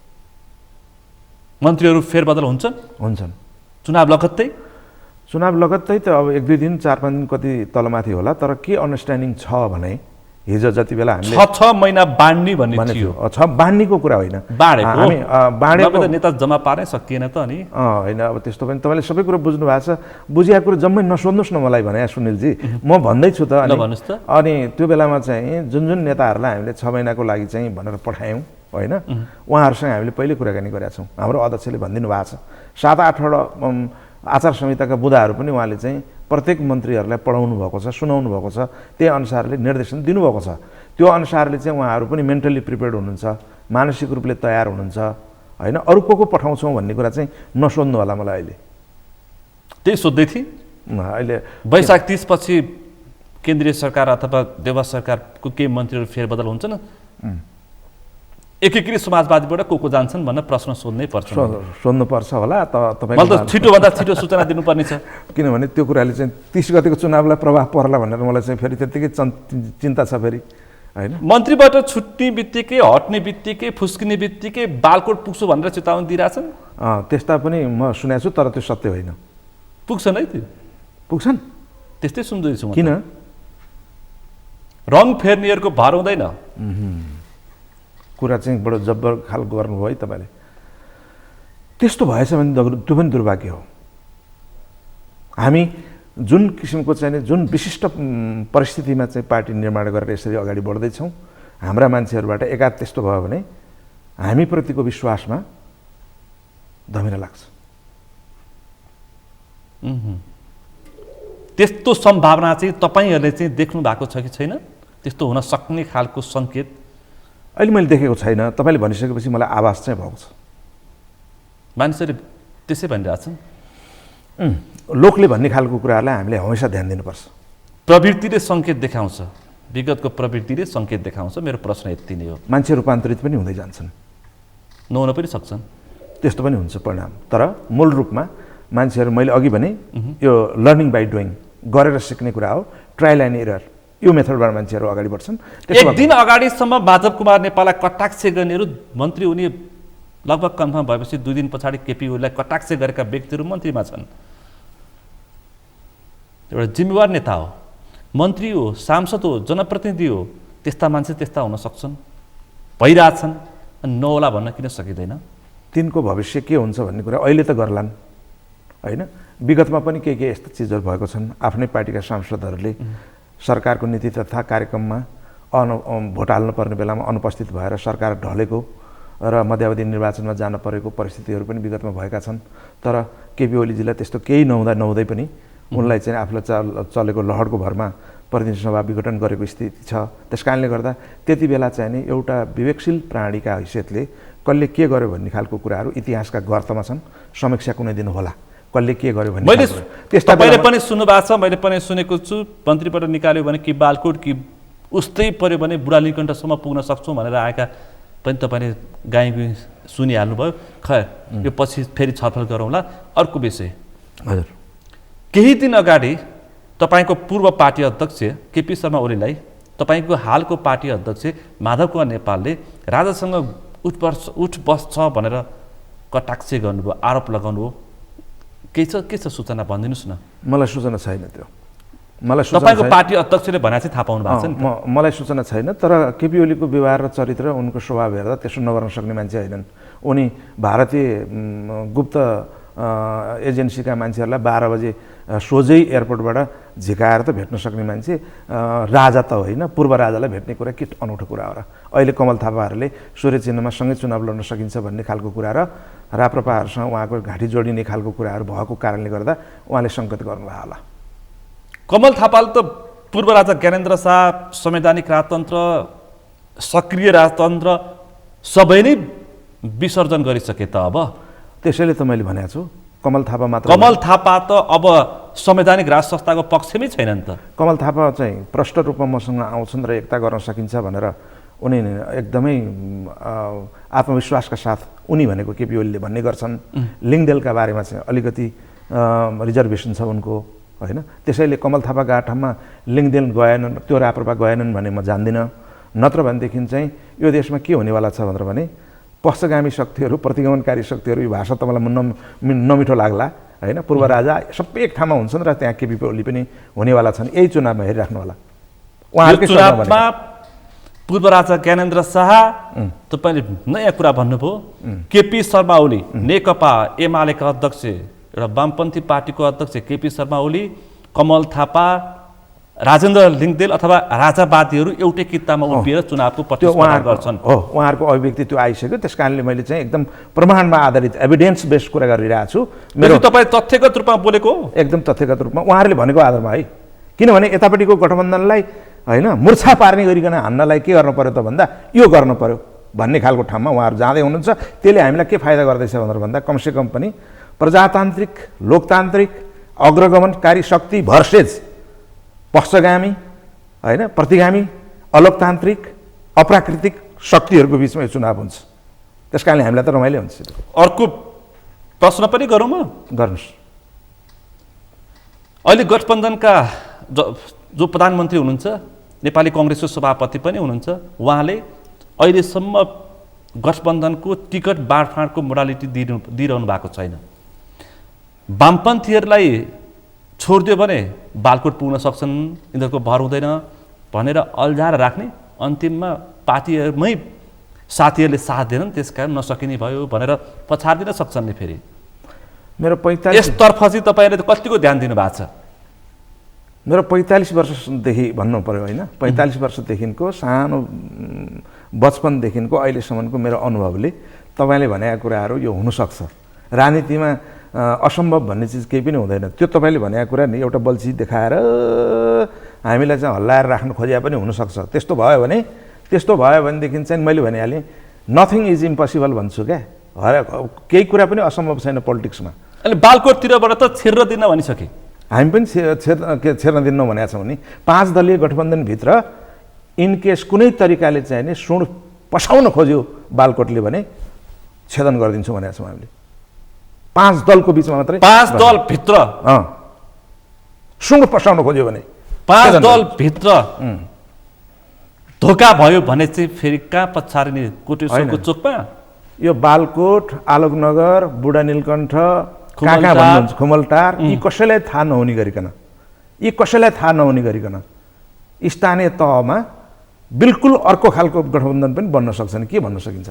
मन्त्रीहरू फेरबदल हुन्छन्, चुनाव लगत्तै त अब 1-2 दिन 4-5 दिन कति तलमाथि होला। तर के अन्डरस्ट्यान्डिङ छ भने हिजो जति बेला हामीले 6 महिना बाँड्ने भन्ने थियो। बाँड्नेको कुरा होइन, बाँडेको हामी बाँडेको नेता जम्मा पार्नै सकिएन त अनि होइन। अब त्यस्तो पनि तपाईँले सबै कुरो बुझ्नु भएको छ, बुझिएको कुरो जम्मै नसोध्नुहोस् न मलाई भने सुनिलजी, म भन्दैछु त। अनि त्यो बेलामा चाहिँ जुन नेताहरूलाई हामीले 6 महिनाको लागि चाहिँ भनेर पठायौँ होइन, उहाँहरूसँग हामीले पहिले कुराकानी गरेका छौँ। हाम्रो अध्यक्षले भनिदिनु भएको छ 7-8 आचार संहिताका बुँदाहरू पनि उहाँले चाहिँ प्रत्येक मन्त्रीहरूलाई पढाउनु भएको छ, सुनाउनु भएको छ, त्यही अनुसारले निर्देशन दिनुभएको छ। त्यो अनुसारले चाहिँ उहाँहरू पनि मेन्टली प्रिपेयर्ड हुनुहुन्छ, मानसिक रूपले तयार हुनुहुन्छ होइन। अरू को पठाउँछौँ भन्ने कुरा चाहिँ नसोध्नु होला मलाई। अहिले त्यही सोध्दै थिएँ। अहिले वैशाख 30 पछि केन्द्रीय सरकार अथवा देवा सरकारको केही मन्त्रीहरू फेरबदल हुन्छन्, एकीकृत समाजवादीबाट को जान्छन् भनेर प्रश्न सोध्नुपर्छ होला। मलाई त छिटोभन्दा छिटो सूचना दिनुपर्ने छ, किनभने त्यो कुराले चाहिँ 30 गतिको चुनावलाई प्रभाव पर्ला भनेर मलाई चाहिँ फेरि त्यत्तिकै चिन्ता छ फेरि होइन। मन्त्रीबाट छुट्ने बित्तिकै, हट्ने बित्तिकै, फुस्किने बित्तिकै बालकोट पुग्छु भनेर चेतावनी दिइरहेछन्। त्यस्ता पनि म सुनेको छु, तर त्यो सत्य होइन। पुग्छन् है? त्यो पुग्छन्, त्यस्तै सुन्दैछु। किन? रङ फेर्नेहरूको भार हुँदैन। कुरा चाहिँ बडो जब्बर खालको गर्नुभयो है तपाईँले। त्यस्तो भएछ भने त्यो पनि दुर्भाग्य हो। हामी जुन किसिमको चाहिँ जुन विशिष्ट परिस्थितिमा चाहिँ पार्टी निर्माण गरेर यसरी अगाडि बढ्दैछौँ, हाम्रा मान्छेहरूबाट एकाध त्यस्तो भयो भने हामीप्रतिको विश्वासमा धमिरा लाग्छ। त्यस्तो सम्भावना चाहिँ तपाईँहरूले चाहिँ देख्नु भएको छ कि छैन? त्यस्तो हुन सक्ने खालको सङ्केत अहिले मैले देखेको छैन। तपाईँले भनिसकेपछि मलाई आवाज चाहिँ भएको छ। मानिसहरूले त्यसै भनिरहेछन्। लोकले भन्ने खालको कुराहरूलाई हामीले हमेसा ध्यान दिनुपर्छ। प्रवृत्तिले सङ्केत देखाउँछ, विगतको प्रवृत्तिले सङ्केत देखाउँछ। मेरो प्रश्न यति नै हो। मान्छे रूपान्तरित पनि हुँदै जान्छन्, नहुन पनि सक्छन्, त्यस्तो पनि हुन्छ परिणाम। तर मूल रूपमा मान्छेहरू, मैले अघि भने यो लर्निङ बाई डुइङ, गरेर सिक्ने कुरा हो, ट्रायल एन्ड एरर, यो मेथडबाट मान्छेहरू अगाडि बढ्छन्। एक दिन अगाडिसम्म माधव कुमार नेपाललाई कटाक्ष गर्नेहरू मन्त्री हुने लगभग कन्फर्म भएपछि 2 दिन पछाडि केपी ओलीलाई कटाक्ष गरेका व्यक्तिहरू मन्त्रीमा छन्। एउटा जिम्मेवार नेता हो, मन्त्री हो, सांसद हो, जनप्रतिनिधि हो, त्यस्ता मान्छे त्यस्ता हुन सक्छन्, भइरहेछन्। अनि नहोला भन्न किन सकिँदैन? तिनको भविष्य के हुन्छ भन्ने कुरा अहिले त गर्लान् होइन। विगतमा पनि के यस्ता चिजहरू भएको छन्। आफ्नै पार्टीका सांसदहरूले सरकारको नीति तथा कार्यक्रममा भोट हाल्नु पर्ने बेलामा अनुपस्थित भएर सरकार ढलेको र मध्यावधि निर्वाचनमा जान परेको परिस्थितिहरू पनि विगतमा भएका छन्। तर केपी ओलीजीलाई त्यस्तो केही नहुँदै पनि उनलाई चाहिँ आफूलाई चलेको लहरको भरमा प्रतिनिधि सभा विघटन गरेको स्थिति छ। त्यस कारणले गर्दा त्यति बेला चाहिँ नि एउटा विवेकशील प्राणीका हैसियतले कसले के गर्यो भन्ने खालको कुराहरू इतिहासका गर्तमा छन्। समीक्षा कुनै दिन होला कसले के गर्यो भन्ने। मैले पनि सुन्नु भएको छ, मैले पनि सुनेको छु। मन्त्रीबाट निकाल्यो भने कि बालकोट कि उस्तै पर्यो भने बुढा नीलकण्ठसम्म पुग्न सक्छौँ भनेर आएका पनि तपाईँले गाई सुनिहाल्नुभयो। खै यो पछि फेरि छलफल गरौँला। अर्को विषय, हजुर, केही दिन अगाडि तपाईँको पूर्व पार्टी अध्यक्ष केपी शर्मा ओलीलाई तपाईँको हालको पार्टी अध्यक्ष माधव कुमार नेपालले राजासँग उठ बस छ भनेर कटाक्ष गर्नुभयो, आरोप लगाउनु हो। के छ सूचना भनिदिनुहोस् न। मलाई सूचना छैन त्यो। तपाईँको पार्टी अध्यक्षले भने चाहिँ थाहा पाउनु भएको छ नि? मलाई सूचना छैन। तर केपी ओलीको व्यवहार र चरित्र, उनको स्वभाव हेर्दा त्यसो नगर्न सक्ने मान्छे होइनन्। उनी भारतीय गुप्त एजेन्सीका मान्छेहरूलाई 12 बजे सोझै एयरपोर्टबाट झिकाएर त भेट्न सक्ने मान्छे राजा त होइन। पूर्व राजालाई भेट्ने कुरा के अनौठो कुरा हो र? अहिले कमल थापाहरूले सूर्य चिन्हमा सँगै चुनाव लड्न सकिन्छ भन्ने खालको कुरा र राप्रपाहरूसँग उहाँको घाँटी जोडिने खालको कुराहरू भएको कारणले गर्दा उहाँले सङ्केत गर्नुभयो होला। कमल थापाले त पूर्व राजा ज्ञानेन्द्र शाह, संवैधानिक राजतन्त्र, सक्रिय राजतन्त्र सबै नै विसर्जन गरिसके त। अब त्यसैले त मैले भनेको छु कमल थापा मात्र। कमल थापा त अब संवैधानिक राज संस्थाको पक्षमै छैनन् त। कमल थापा चाहिँ प्रष्ट रूपमा मसँग आउँछन् र एकता गर्न सकिन्छ भनेर उनी एकदमै आत्मविश्वासका साथ उनी भनेको केपी ओलीले भन्ने गर्छन्। लिङ्गदेलका बारेमा चाहिँ अलिकति रिजर्भेसन छ उनको, होइन? त्यसैले कमल थापाका ठाउँमा लिङ्गदेल गएनन्, त्यो राप्रपा गएनन् भने म जान्दिनँ। नत्र भनेदेखि चाहिँ यो देशमा के हुनेवाला छ भनेर भने पक्षगामी शक्तिहरू, प्रतिगमनकारी शक्तिहरू, यो भाषा तपाईँलाई नमिठो लाग्ला, होइन? पूर्व राजा सबै एक ठाउँमा हुन्छन् र त्यहाँ केपी ओली पनि हुनेवाला छन्। यही चुनावमा हेरिराख्नु होला। उहाँहरूकै चुनावमा पूर्व राजा ज्ञानेन्द्र शाह, तपाईँले नयाँ कुरा भन्नुभयो। केपी शर्मा ओली नेकपा एमालेका अध्यक्ष र वामपन्थी पार्टीको अध्यक्ष केपी शर्मा ओली, कमल थापा, राजेन्द्र लिङ्गदेल अथवा राजावादीहरू एउटै किताबमा उभिएर चुनावको प्रतिस्पर्धा गर्छन्। हो, उहाँहरूको अभिव्यक्ति त्यो आइसक्यो। त्यस कारणले मैले चाहिँ एकदम प्रमाणमा आधारित एभिडेन्स बेस्ड कुरा गरिरहेको छु। मेरो तपाईँ तथ्यगत रूपमा बोलेको? एकदम तथ्यगत रूपमा उहाँहरूले भनेको आधारमा है। किनभने यतापट्टिको गठबन्धनलाई, होइन, मूर्छा पार्ने गरिकन हान्नलाई के गर्नु पर्यो त भन्दा यो गर्नु पर्यो भन्ने खालको ठाउँमा उहाँहरू जाँदै हुनुहुन्छ। त्यसले हामीलाई के फाइदा गर्दैछ भनेर भन्दा कमसेकम पनि प्रजातान्त्रिक, लोकतान्त्रिक, अग्रगमनकारी शक्ति भर्सेज पक्षगामी, होइन, प्रतिगामी, अलोकतान्त्रिक, अप्राकृतिक शक्तिहरूको बिचमा यो चुनाव हुन्छ। त्यस कारणले हामीलाई त रमाइलो हुन्छ। अर्को प्रश्न पनि गरौँ म? गर्नुहोस्। अहिले गठबन्धनका जो प्रधानमन्त्री हुनुहुन्छ, नेपाली कङ्ग्रेसको सभापति पनि हुनुहुन्छ, उहाँले अहिलेसम्म गठबन्धनको टिकट बाँडफाँडको मोडालिटी दिइरहनु भएको छैन। वामपन्थीहरूलाई छोडिदियो भने बालकोट पुग्न सक्छन्, यिनीहरूको भर हुँदैन भनेर अल्झाएर राख्ने, अन्तिममा पार्टीहरूमै साथीहरूले साथ दिएनन्, त्यस कारण नसकिने भयो भनेर पछाडिदिन सक्छन् नि फेरि। मेरो 45 यसतर्फ चाहिँ तपाईँले कतिको ध्यान दिनुभएको छ? मेरो 45 वर्षदेखि भन्नु पऱ्यो, होइन? 45 वर्षदेखिको सानो बचपनदेखिको अहिलेसम्मको मेरो अनुभवले तपाईँले भनेका कुराहरू यो हुनसक्छ। राजनीतिमा असम्भव भन्ने चिज केही पनि हुँदैन। त्यो तपाईँले भनेका कुरा नि एउटा बल्छी देखाएर हामीलाई चाहिँ हल्लाएर राख्नु खोजिया पनि हुनसक्छ। त्यस्तो भयो भनेदेखि चाहिँ मैले भनिहालेँ, नथिङ इज इम्पोसिबल भन्छु क्या। केही कुरा पनि असम्भव छैन पोलिटिक्समा। अनि बालकोटतिरबाट त छिर्न दिन भनिसके, हामी पनि छेर्न दिन्नौँ भनेका छौँ नि। 5 दलीय गठबन्धनभित्र इनकेस कुनै तरिकाले चाहिँ नि सुड पसाउन खोज्यो बालकोटले भने छेदन गरिदिन्छौँ भनेका छौँ हामीले। 5 दलको बिचमा मात्रै, 5 दलभित्र सुड पसाउन खोज्यो भने, 5 दलभित्र धोका भयो भने चाहिँ फेरि कहाँ पछारिने? कोटेश्वरको चोकमा? यो बालकोट, आलोकनगर, बुढा नीलकण्ठ, कहाँ भन्नुहुन्छ, खुमलटार, यी कसैलाई थाहा नहुने गरिकन स्थानीय तहमा बिल्कुल अर्को खालको गठबन्धन पनि बन्न सक्छ नि। के भन्न सकिन्छ?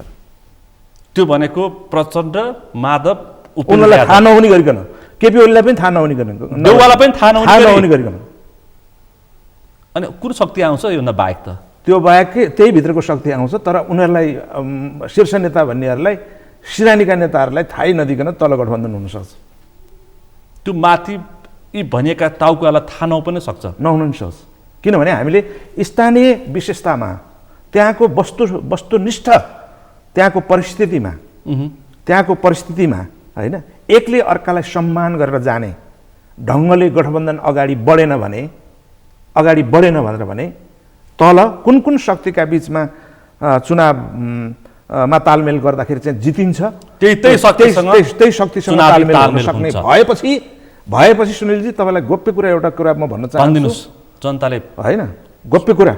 त्यो भनेको प्रचण्ड, माधव, उनीहरूलाई थाहा नहुने गरिकन, केपी ओलीलाई पनि थाहा नहुने गरिकन, देउवालाई पनि थाहा नहुने गरिकन। अनि कुन शक्ति आउँछ योभन्दा बाहेक त? त्यो बाहेक त्यही भित्रको शक्ति आउँछ। तर उनीहरूलाई शीर्ष नेता भन्नेहरूलाई, सिरानीका नेताहरूलाई थाहै नदिकन तल गठबन्धन हुनसक्छ। त्यो माथि यी भनिएका टाउकालाई थाहा नहुन पनि सक्छ, नहुन पनि सक्छ। किनभने हामीले स्थानीय विशेषतामा, त्यहाँको वस्तुनिष्ठ त्यहाँको परिस्थितिमा, होइन, एकले अर्कालाई सम्मान गरेर जाने ढङ्गले गठबन्धन अगाडि बढेन भनेर भने तल कुन शक्तिका बिचमा चुनावमा तालमेल गर्दाखेरि चाहिँ जितिन्छ, त्यही शक्तिसँग तालमेल गर्न सक्ने भएपछि सुनिलजी तपाईँलाई गोप्य कुरा एउटा कुरा म भन्न चाहन्छु। जनताले, होइन, गोप्य कुरा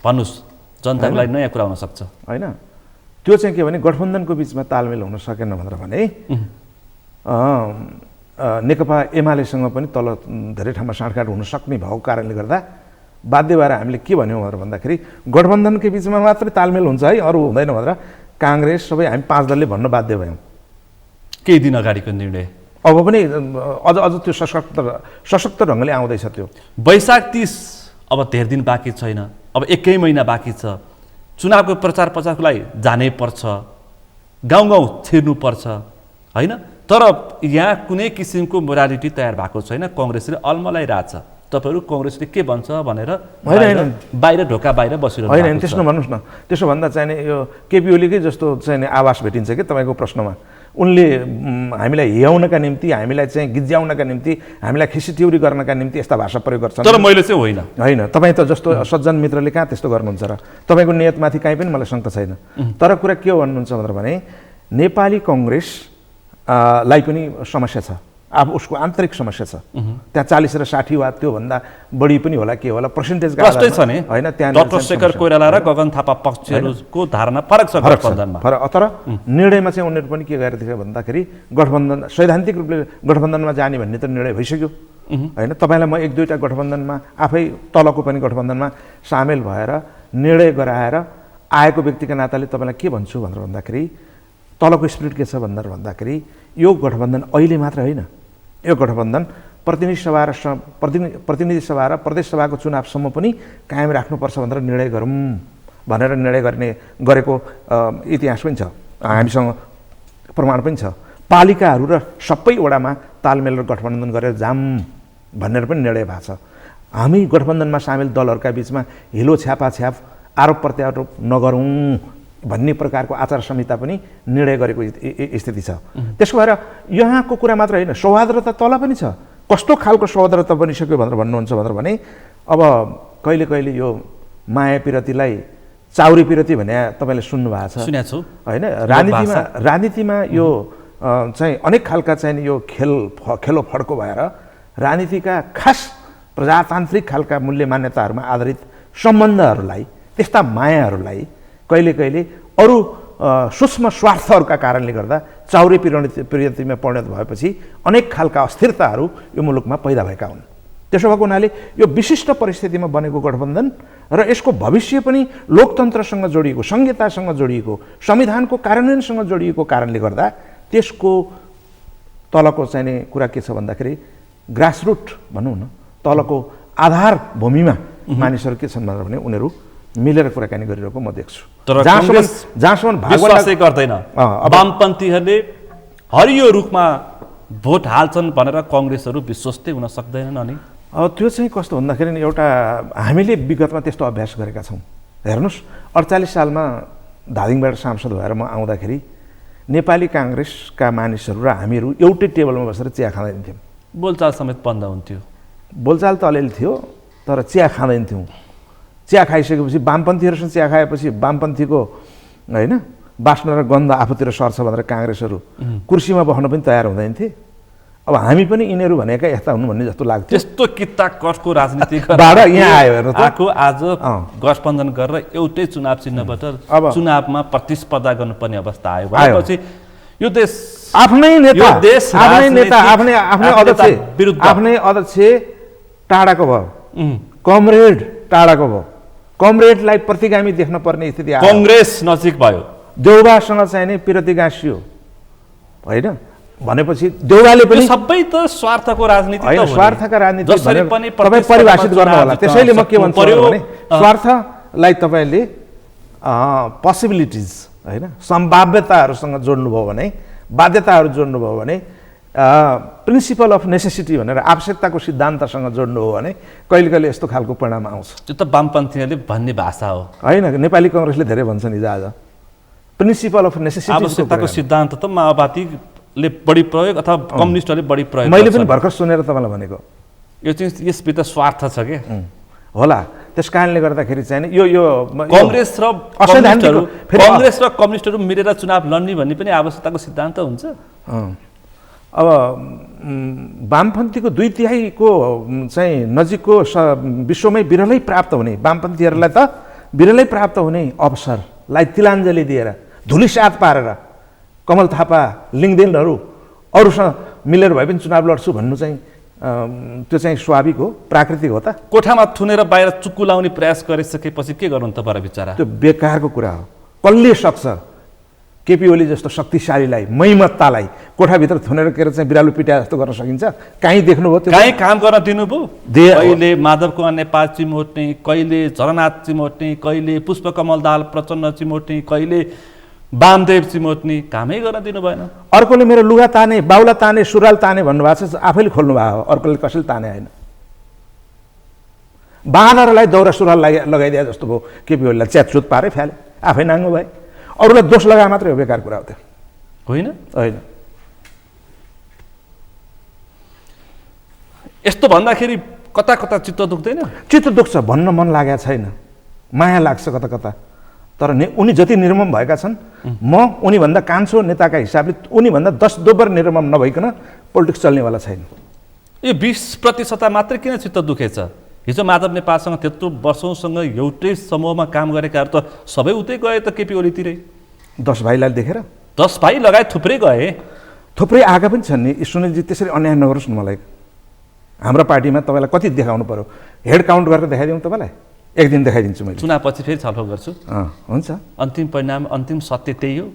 भन्नुहोस्, जनतालाई नयाँ कुरा हुन सक्छ, होइन? त्यो चाहिँ के भने गठबन्धनको बिचमा तालमेल हुन सकेन भनेर भने नेकपा एमालेसँग पनि तल धेरै ठाउँमा साँठगाँठ हुन सक्ने भएको कारणले गर्दा बाध्य भएर हामीले के भन्यौँ भनेर भन्दाखेरि गठबन्धनकै बिचमा मात्रै तालमेल हुन्छ है, अरू हुँदैन भनेर काङ्ग्रेस सबै हामी 5 दलले भन्न बाध्य भयौँ। केही दिन अगाडिको निर्णय अब पनि अझ त्यो सशक्त ढङ्गले आउँदैछ। त्यो वैशाख 30 अब धेरै दिन बाँकी छैन, अब 1 महिना बाँकी छ। चुनावको प्रचारको लागि जानै पर्छ, गाउँ छिर्नुपर्छ, होइन? तर यहाँ कुनै किसिमको मोरालिटी तयार भएको छैन। कङ्ग्रेसले अल्मलाइरहेछ। तपाईँहरू कङ्ग्रेसले के भन्छ भनेर बाहिर ढोका बाहिर बसिरहनु होइन। त्यसो भन्नुहोस् न, त्यसो भन्दा चाहिँ यो केपी ओलीकै जस्तो चाहिँ आवास भेटिन्छ कि तपाईँको प्रश्नमा। उनले हामीलाई हियाउनका निम्ति, हामीलाई चाहिँ गिज्याउनका निम्ति, हामीलाई खिसिट्युरी गर्नका निम्ति यस्ता भाषा प्रयोग गर्छन्। तर मैले चाहिँ होइन। होइन, तपाईँ त जस्तो सज्जन मित्रले कहाँ त्यस्तो गर्नुहुन्छ र? तपाईँको नियतमाथि काहीँ पनि मलाई शङ्का छैन। तर कुरा के हो भन्नुहुन्छ भने नेपाली कङ्ग्रेस लाई पनि समस्या छ, अब उसको आन्तरिक समस्या छ। त्यहाँ 40 र 60 वा त्योभन्दा बढी पनि होला, के होला पर्सेन्टेजका कस्तै छ नि होइन। त्यहाँ डाक्टर शेखर कोइराला र गगन थापा पक्षहरूको धारणा फरक छ गठबन्धनमा। तर निर्णयमा चाहिँ उनीहरू पनि के गरेको थियो भन्दाखेरि गठबन्धन सैद्धान्तिक रूपले गठबन्धनमा जाने भन्ने त निर्णय भइसक्यो होइन। तपाईँलाई म एक दुईवटा गठबन्धनमा आफै तलको पनि गठबन्धनमा सामेल भएर निर्णय गराएर आएको व्यक्तिका नाताले तपाईँलाई के भन्छु भनेर भन्दाखेरि तलको स्पिरिट के छ भनेर भन्दाखेरि यो गठबन्धन अहिले मात्र होइन, यो गठबन्धन प्रतिनिधि सभा र प्रदेश सभाको चुनावसम्म पनि कायम राख्नुपर्छ भनेर निर्णय गरौँ भनेर निर्णय गरेको इतिहास पनि छ, हामीसँग प्रमाण पनि छ। पालिकाहरू र सबै वडामा तालमेल र गठबन्धन गरेर जाऊँ भनेर पनि निर्णय भएको छ। हामी गठबन्धनमा सामेल दलहरूका बिचमा हिलो छ्यापाछ्याप आरोप प्रत्यारोप नगरौँ भन्ने प्रकारको आचार संहिता पनि निर्णय गरेको स्थिति छ। त्यसो भएर यहाँको कुरा मात्र होइन, सौहार्दता तल पनि छ। कस्तो खालको सौहार्दता बनिसक्यो भनेर भन्नुहुन्छ भने अब कहिले कहिले यो माया पिरतीलाई चाउरी पिरती भने तपाईँले सुन्नुभएको छ? सुनेको छु होइन। राजनीतिमा यो चाहिँ अनेक खालका चाहिँ यो खेलो फड्को भएर राजनीतिका खास प्रजातान्त्रिक खालका मूल्य मान्यताहरूमा आधारित सम्बन्धहरूलाई, त्यस्ता मायाहरूलाई कहिले कहिले अरू सूक्ष्म स्वार्थहरूका कारणले गर्दा चाउरे पिरतीमा परिणत भएपछि अनेक खालका अस्थिरताहरू यो मुलुकमा पैदा भएका हुन्। त्यसो भएको हुनाले यो विशिष्ट परिस्थितिमा बनेको गठबन्धन र यसको भविष्य पनि लोकतन्त्रसँग जोडिएको, संहितासँग जोडिएको, संविधानको कार्यान्वयनसँग जोडिएको कारणले गर्दा त्यसको तलको चाहिने कुरा के छ भन्दाखेरि ग्रासरुट भनौँ न, तलको आधार भूमिमा मानिसहरू के छन् भनेर भने उनीहरू मिलेर कुराकानी गरिरहेको म देख्छु। तर जहाँसम्म विश्वासै गर्दैन वामपन्थीहरूले हरियो रुखमा भोट हाल्छन् भनेर कङ्ग्रेसहरू विश्वस्तै हुन सक्दैनन्। अनि त्यो चाहिँ कस्तो भन्दाखेरि एउटा हामीले विगतमा त्यस्तो अभ्यास गरेका छौँ। हेर्नुहोस्, 48 सालमा धादिङबाट सांसद भएर म आउँदाखेरि नेपाली काङ्ग्रेसका मानिसहरू र हामीहरू एउटै टेबलमा बसेर चिया खाँदैन थियौँ। बोलचाल समेत बन्द हुन्थ्यो। बोलचाल त अलिअलि थियो तर चिया खाँदैन थियौँ। चिया खाइसकेपछि वामपन्थीहरूसँग चिया खाएपछि वामपन्थीको होइन बास्ना र गन्ध आफूतिर सर्छ भनेर काङ्ग्रेसहरू कुर्सीमा बस्न पनि तयार हुँदैन थिए। अब हामी पनि यिनीहरू भनेका यस्ता हुनु भन्ने जस्तो लाग्थ्यो। त्यस्तो किता कटको राजनीति यहाँ आयो हेर्नु त। आज गठबन्धन गरेर एउटै चुनाव चिन्हबाट चुनावमा प्रतिस्पर्धा गर्नुपर्ने अवस्था आयो भनेपछि यो देश आफ्नै अध्यक्ष टाढाको भयो, कमरेड टाढाको भयो, कमरेडलाई प्रतिगामी देख्न पर्ने स्थिति आयो। कङ्ग्रेस नजिक भयो, देउबासँग चाहिँ नि पिरती गाँसियो होइन भनेपछि देउबाले पनि सबै त स्वार्थको राजनीति होइन, स्वार्थका राजनीति तपाईँ परिभाषित गर्नु होला। त्यसैले म के भन्छु भने स्वार्थलाई तपाईँले पोसिबिलिटिज होइन सम्भाव्यताहरूसँग जोड्नुभयो भने, बाध्यताहरू जोड्नुभयो भने, प्रिन्सिपल अफ नेसेसिटी भनेर आवश्यकताको सिद्धान्तसँग जोड्नु हो भने कहिले कहिले यस्तो खालको परिणाम आउँछ। त्यो त वामपन्थीहरूले भन्ने भाषा हो होइन। नेपाली कङ्ग्रेसले धेरै भन्छन् हिजो आज प्रिन्सिपल अफ नेसेसिटी। आवश्यकताको सिद्धान्त त माओवादीले बढी प्रयोग अथवा कम्युनिस्टहरूले बढी प्रयोग। मैले पनि भर्खर सुनेर तपाईँलाई भनेको यो चाहिँ यसभित्र स्वार्थ छ के होला। त्यस कारणले गर्दाखेरि चाहिँ यो कङ्ग्रेस र कम्युनिस्टहरू मिलेर चुनाव लड्ने भन्ने पनि आवश्यकताको सिद्धान्त हुन्छ। अब वामपन्थीको 2/3 चाहिँ नजिकको विश्वमै बिरलै प्राप्त हुने, वामपन्थीहरूलाई त बिरलै प्राप्त हुने अवसरलाई तिलाञ्जली दिएर धुलिसात पारेर कमल थापा लिङ्गदेनहरू अरूसँग मिलेर भए पनि चुनाव लड्छु भन्नु चाहिँ त्यो चाहिँ स्वाभाविक हो, प्राकृतिक हो। त कोठामा थुनेर बाहिर चुक्कु लाउने प्रयास गरिसकेपछि के गर्नु त बडा बिचरा? त्यो बेकारको कुरा हो। कसले सक्छ केपी ओली जस्तो शक्तिशालीलाई, मैमत्तालाई कोठाभित्र थुनेर के चाहिँ बिरालु पिटाए जस्तो गर्न सकिन्छ? कहीँ देख्नुभयो त्यो? कहीँ काम गर्न दिनुभयो? कहिले माधव कुमार नेपाल चिमोट्ने, कहिले झरनाथ चिमोट्ने, कहिले पुष्पकमल दाहाल प्रचण्ड चिमोट्ने, कहिले वामदेव चिमोट्ने, कामै गर्न दिनु भएन। अर्कोले मेरो लुगा ताने, बाउला ताने, सुरुवाल ताने भन्नुभएको छ, आफैले खोल्नु भएको हो। अर्कोले कसैले ताने होइन। बाँदरलाई दौरा सुरुवाल लगाइदिए जस्तो भयो। केपी ओलीलाई च्यातचुत पारे फ्याले, आफै नाङ्गो भए। अरूलाई दोष लगाए मात्रै हो, बेकार कुरा हो त्यो। होइन? होइन। यस्तो भन्दाखेरि कता कता चित्त दुख्दैन? चित्त दुख्छ, भन्न मन लागेको छैन, माया लाग्छ कता कता। तर उनी जति निर्मम भएका छन्, म उनीभन्दा कान्छो नेताका हिसाबले उनीभन्दा 10 दोब्बर निर्मम नभइकन पोलिटिक्स चल्नेवाला छैन। यो 20% मात्रै किन चित्त दुखेछ? हिजो माधव नेपालसँग त्यत्रो वर्षौँसँग एउटै समूहमा काम गरेकाहरू त सबै उतै गए त केपी ओलीतिरै। 10 भाइलाई देखेर 10 भाइ लगायत थुप्रै गए। थुप्रै आएका पनि छन् नि। सुनिलजी त्यसरी अन्याय नगर्नुहोस् न मलाई। हाम्रो पार्टीमा तपाईँलाई कति देखाउनु पर्यो? हेड काउन्ट गरेर देखाइदिउँ तपाईँलाई? एक दिन देखाइदिन्छु मैले। चुनावपछि फेरि छलफल गर्छु। हुन्छ। अन्तिम परिणाम, अन्तिम सत्य त्यही हो।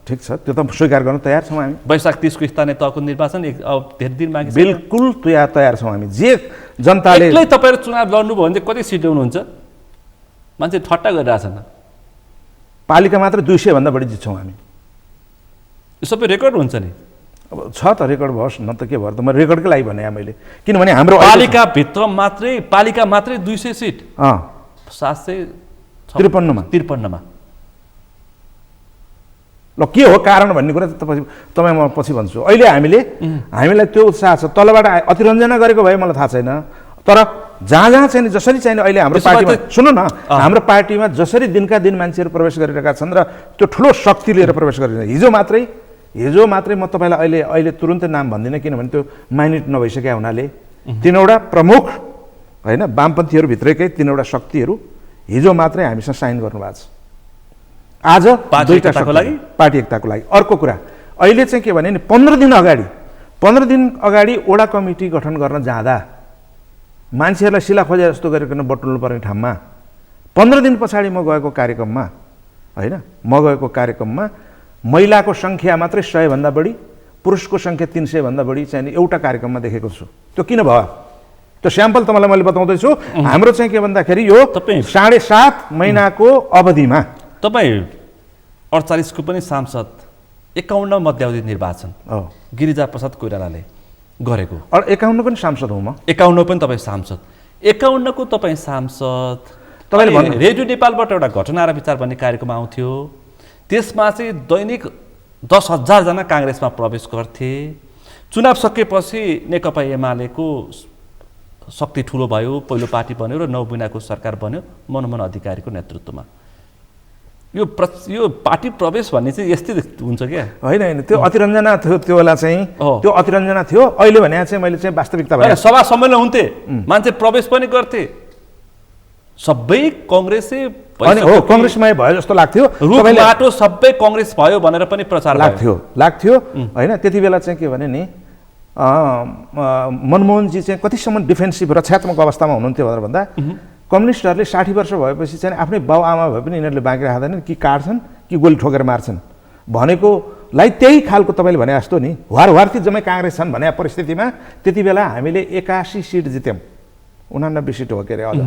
ठिक छ, त्यो त स्वीकार गर्न तयार छौँ हामी। वैशाख 30 को स्थानीय तहको निर्वाचन अब धेरै दिन बाँकी छ। बिल्कुल तयार छौँ हामी। जे जनताले एक्लै तपाईँहरू चुनाव लड्नुभयो भने चाहिँ कति सिट ल्याउनुहुन्छ? मान्छे ठट्टा गरिरहेछन्। पालिका मात्र 200 भन्दा बढी जित्छौँ हामी। यो सबै रेकर्ड हुन्छ नि। अब छ त, रेकर्ड भयोस् न त, के भयो त? म रेकर्डकै लागि भने मैले, किनभने हाम्रो पालिका मात्रै 200 सिट, 753 मा। ल के हो कारण भन्ने कुरा तपाईँ म पछि भन्छु। अहिले हामीलाई त्यो उत्साह छ। तलबाट अतिरञ्जना गरेको भए मलाई थाहा छैन, तर जहाँ चाहिँ जसरी चाहिँ अहिले हाम्रो पार्टीमा सुन्नु न, हाम्रो पार्टीमा जसरी दिनका दिन मान्छेहरू प्रवेश गरिरहेका छन् र त्यो ठुलो शक्ति लिएर प्रवेश गरिरहेका। हिजो मात्रै म तपाईँलाई अहिले तुरुन्तै नाम भन्दिनँ, किनभने त्यो माइनेट नभइसकेका हुनाले 3वटा प्रमुख होइन वामपन्थीहरू भित्रकै 3वटा शक्तिहरू हिजो मात्रै हामीसँग साइन गर्नुभएको छ। आज पार्टी एकताको लागि। अर्को कुरा, अहिले चाहिँ के भने नि 15 दिन अगाडि वडा कमिटी गठन गर्न जाँदा मान्छेहरूलाई सिला खोजे जस्तो गरिकन बटुल्नु पर्ने ठाउँमा 15 दिन पछाडि म गएको कार्यक्रममा महिलाको सङ्ख्या मात्रै 100 भन्दा बढी, पुरुषको सङ्ख्या 300 भन्दा बढी चाहिँ एउटा कार्यक्रममा देखेको छु। त्यो किन भयो? त्यो स्याम्पल तपाईँलाई मैले बताउँदैछु। हाम्रो चाहिँ के भन्दाखेरि यो 7.5 महिनाको अवधिमा तपाईँ 48 को पनि सांसद, 51 मध्यावधि निर्वाचन गिरिजा प्रसाद कोइरालाले गरेको। 51 पनि सांसद हुँ म। 51 पनि तपाईँ सांसद। 51 को तपाईँ सांसद। तपाईँले रेडियो नेपालबाट एउटा घटना र विचार भन्ने कार्यक्रम आउँथ्यो, त्यसमा चाहिँ दैनिक 10,000 जना काङ्ग्रेसमा प्रवेश गर्थे। चुनाव सकेपछि नेकपा एमालेको शक्ति ठुलो भयो, पहिलो पार्टी बन्यो र 9 महिनाको सरकार बन्यो मनमोहन अधिकारीको नेतृत्वमा। यो पार्टी प्रवेश भन्ने चाहिँ यस्तै हुन्छ क्या? होइन, त्यो अतिरञ्जना थियो, त्यो बेला चाहिँ त्यो अतिरञ्जना थियो। अहिले भने चाहिँ मैले चाहिँ वास्तविकता भने सभा सम्मेलन हुन्थे, मान्छे प्रवेश पनि गर्थे, सबै काङ्ग्रेसै काङ्ग्रेसमै भयो जस्तो लाग्थ्यो। बाटो सबै काङ्ग्रेस भयो भनेर पनि प्रचार लाग्थ्यो होइन। त्यति बेला चाहिँ के भने नि मनमोहनजी चाहिँ कतिसम्म डिफेन्सिभ रक्षात्मक अवस्थामा हुनुहुन्थ्यो भनेर भन्दा कम्युनिस्टहरूले 60 वर्ष भएपछि चाहिँ आफ्नै बाउ आमा भए पनि यिनीहरूले बाँकी राख्दैनन्, कि काट्छन् कि गोली ठोकेर मार्छन् भनेकोलाई त्यही खालको तपाईँले भने जस्तो नि वारवारती जम्मै काङ्ग्रेस छन् भने परिस्थितिमा त्यति बेला हामीले 81 सिट जित्यौँ। 89 सिट हो के अरे, अझ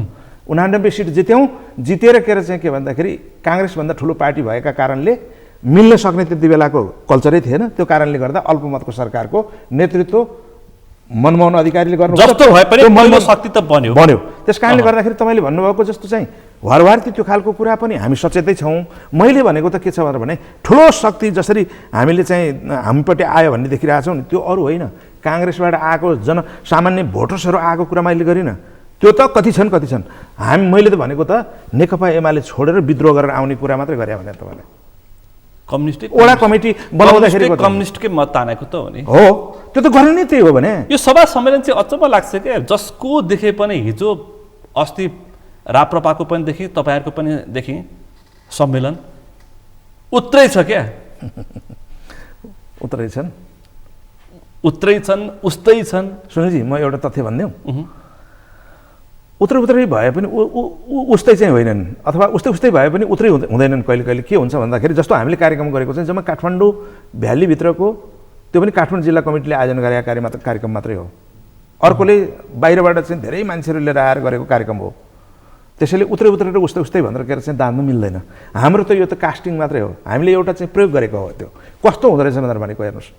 89 सिट जितेर के अरे चाहिँ के भन्दाखेरि काङ्ग्रेसभन्दा ठुलो पार्टी भएका कारणले मिल्न सक्ने त्यति बेलाको कल्चरै थिएन। त्यो कारणले गर्दा अल्पमतको सरकारको नेतृत्व मनमोहन अधिकारीले गर्नु जस्तो भए पनि पहिलो शक्ति त बन्यो। त्यस कारणले गर्दाखेरि तपाईँले भन्नुभएको जस्तो चाहिँ वारवारती त्यो खालको कुरा पनि हामी सचेतै छौँ। मैले भनेको त के छ भने ठुलो शक्ति जसरी हामीले चाहिँ हामीपट्टि आयो भन्ने देखिरहेको छौँ नि, त्यो अरू होइन, काङ्ग्रेसबाट आएको सामान्य भोटर्सहरू आएको कुरा मैले गरिनँ। त्यो त कति छन्। मैले त भनेको त नेकपा एमाले छोडेर विद्रोह गरेर आउने कुरा मात्रै गरे भने तपाईँलाई वडा कमिटी बनाउँदाखेरि कम्युनिस्टकै मत तानेको त हो नि। हो, त्यो त गर्ने नै त्यही हो भने। यो सभा सम्मेलन चाहिँ अचम्म लाग्छ क्या, जसको देखे पनि हिजो अस्ति राप्रपाको पनि देखि तपाईँहरूको पनि देखि सम्मेलन उत्रै छ क्या। उत्रै छन् उस्तै छन्। सुनिजी, म एउटा तथ्य भनिदिउँ। उत्रै भए पनि उस्तै चाहिँ होइनन्, अथवा उस्तै भए पनि उत्रै हुँदैनन्। कहिले के हुन्छ भन्दाखेरि जस्तो हामीले कार्यक्रम गरेको चाहिँ जम्मा काठमाडौँ भ्यालीभित्रको, त्यो पनि काठमाडौँ जिल्ला कमिटीले आयोजना गरेका कार्यक्रम मात्रै हो। अर्कोले बाहिरबाट चाहिँ धेरै मान्छेहरू लिएर आएर गरेको कार्यक्रम हो। त्यसैले उत्रै र उस्तै भनेर के चाहिँ दान्नु मिल्दैन। हाम्रो त यो त कास्टिङ मात्रै हो, हामीले एउटा चाहिँ प्रयोग गरेको हो। त्यो कस्तो हुँदो रहेछ भनेर भनेको हेर्नुहोस्,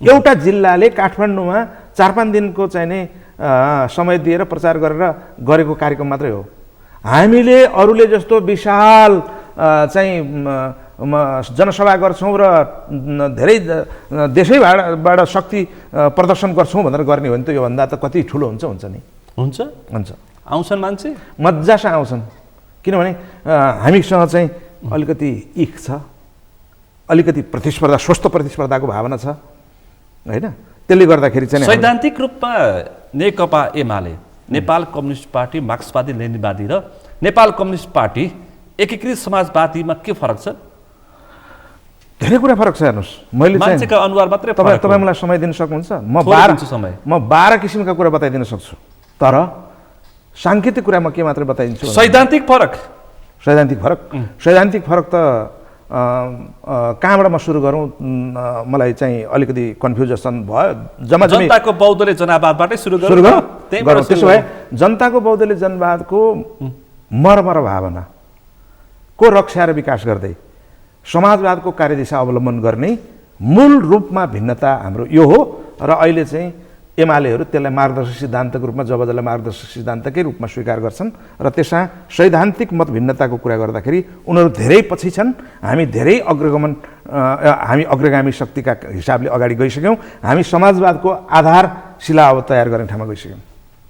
एउटा जिल्लाले काठमाडौँमा 4-5 दिनको चाहिँ नै समय दिएर प्रचार गरेको कार्यक्रम मात्रै हो। हामीले अरूले जस्तो विशाल चाहिँ जनसभा गर्छौँ र धेरै देशैबाट शक्ति प्रदर्शन गर्छौँ भनेर गर्ने हो भने त योभन्दा त कति ठुलो हुन्छ नि। हुन्छ आउँछन् मान्छे मजासँग आउँछन्, किनभने हामीसँग चाहिँ अलिकति इख छ, अलिकति प्रतिस्पर्धा, स्वस्थ प्रतिस्पर्धाको भावना छ होइन। त्यसले गर्दाखेरि चाहिँ सैद्धान्तिक रूपमा नेकपा एमाले, नेपाल कम्युनिस्ट पार्टी, मार्क्सवादी लेनिनवादी र नेपाल कम्युनिस्ट पार्टी एकीकृत समाजवादीमा के फरक छ? धेरै कुरा फरक छ। हेर्नुहोस्, मैले मान्छेका अनुहार मात्रै तपाईँ मलाई समय दिन सक्नुहुन्छ? म 12 किसिमका कुरा बताइदिन सक्छु, तर साङ्केतिक कुरा म के मात्रै बताइदिन्छु। सैद्धान्तिक फरक सैद्धान्तिक फरक त कहाँबाट म सुरु गरौँ, मलाई चाहिँ अलिकति कन्फ्युजन भयो। जनताको बौद्धले जनवादबाटै सुरु गरौँ। त्यसो भए जनताको बौद्धले जनवादको मर्मर भावना को रक्षा र विकास गर्दै समाजवादको कार्यदिशा अवलम्बन गर्ने मूल रूपमा भिन्नता हाम्रो यो हो। र अहिले चाहिँ एमालेहरू त्यसलाई मार्गदर्शक सिद्धान्तको रूपमा जबजसलाई मार्गदर्शक सिद्धान्तकै रूपमा स्वीकार गर्छन् र त्यसमा सैद्धान्तिक मत भिन्नताको कुरा गर्दाखेरि उनीहरू धेरै पछि छन्, हामी धेरै हामी अग्रगामी शक्तिका हिसाबले अगाडि गइसक्यौँ। हामी समाजवादको आधारशिला अब तयार गर्ने ठाउँमा गइसक्यौँ।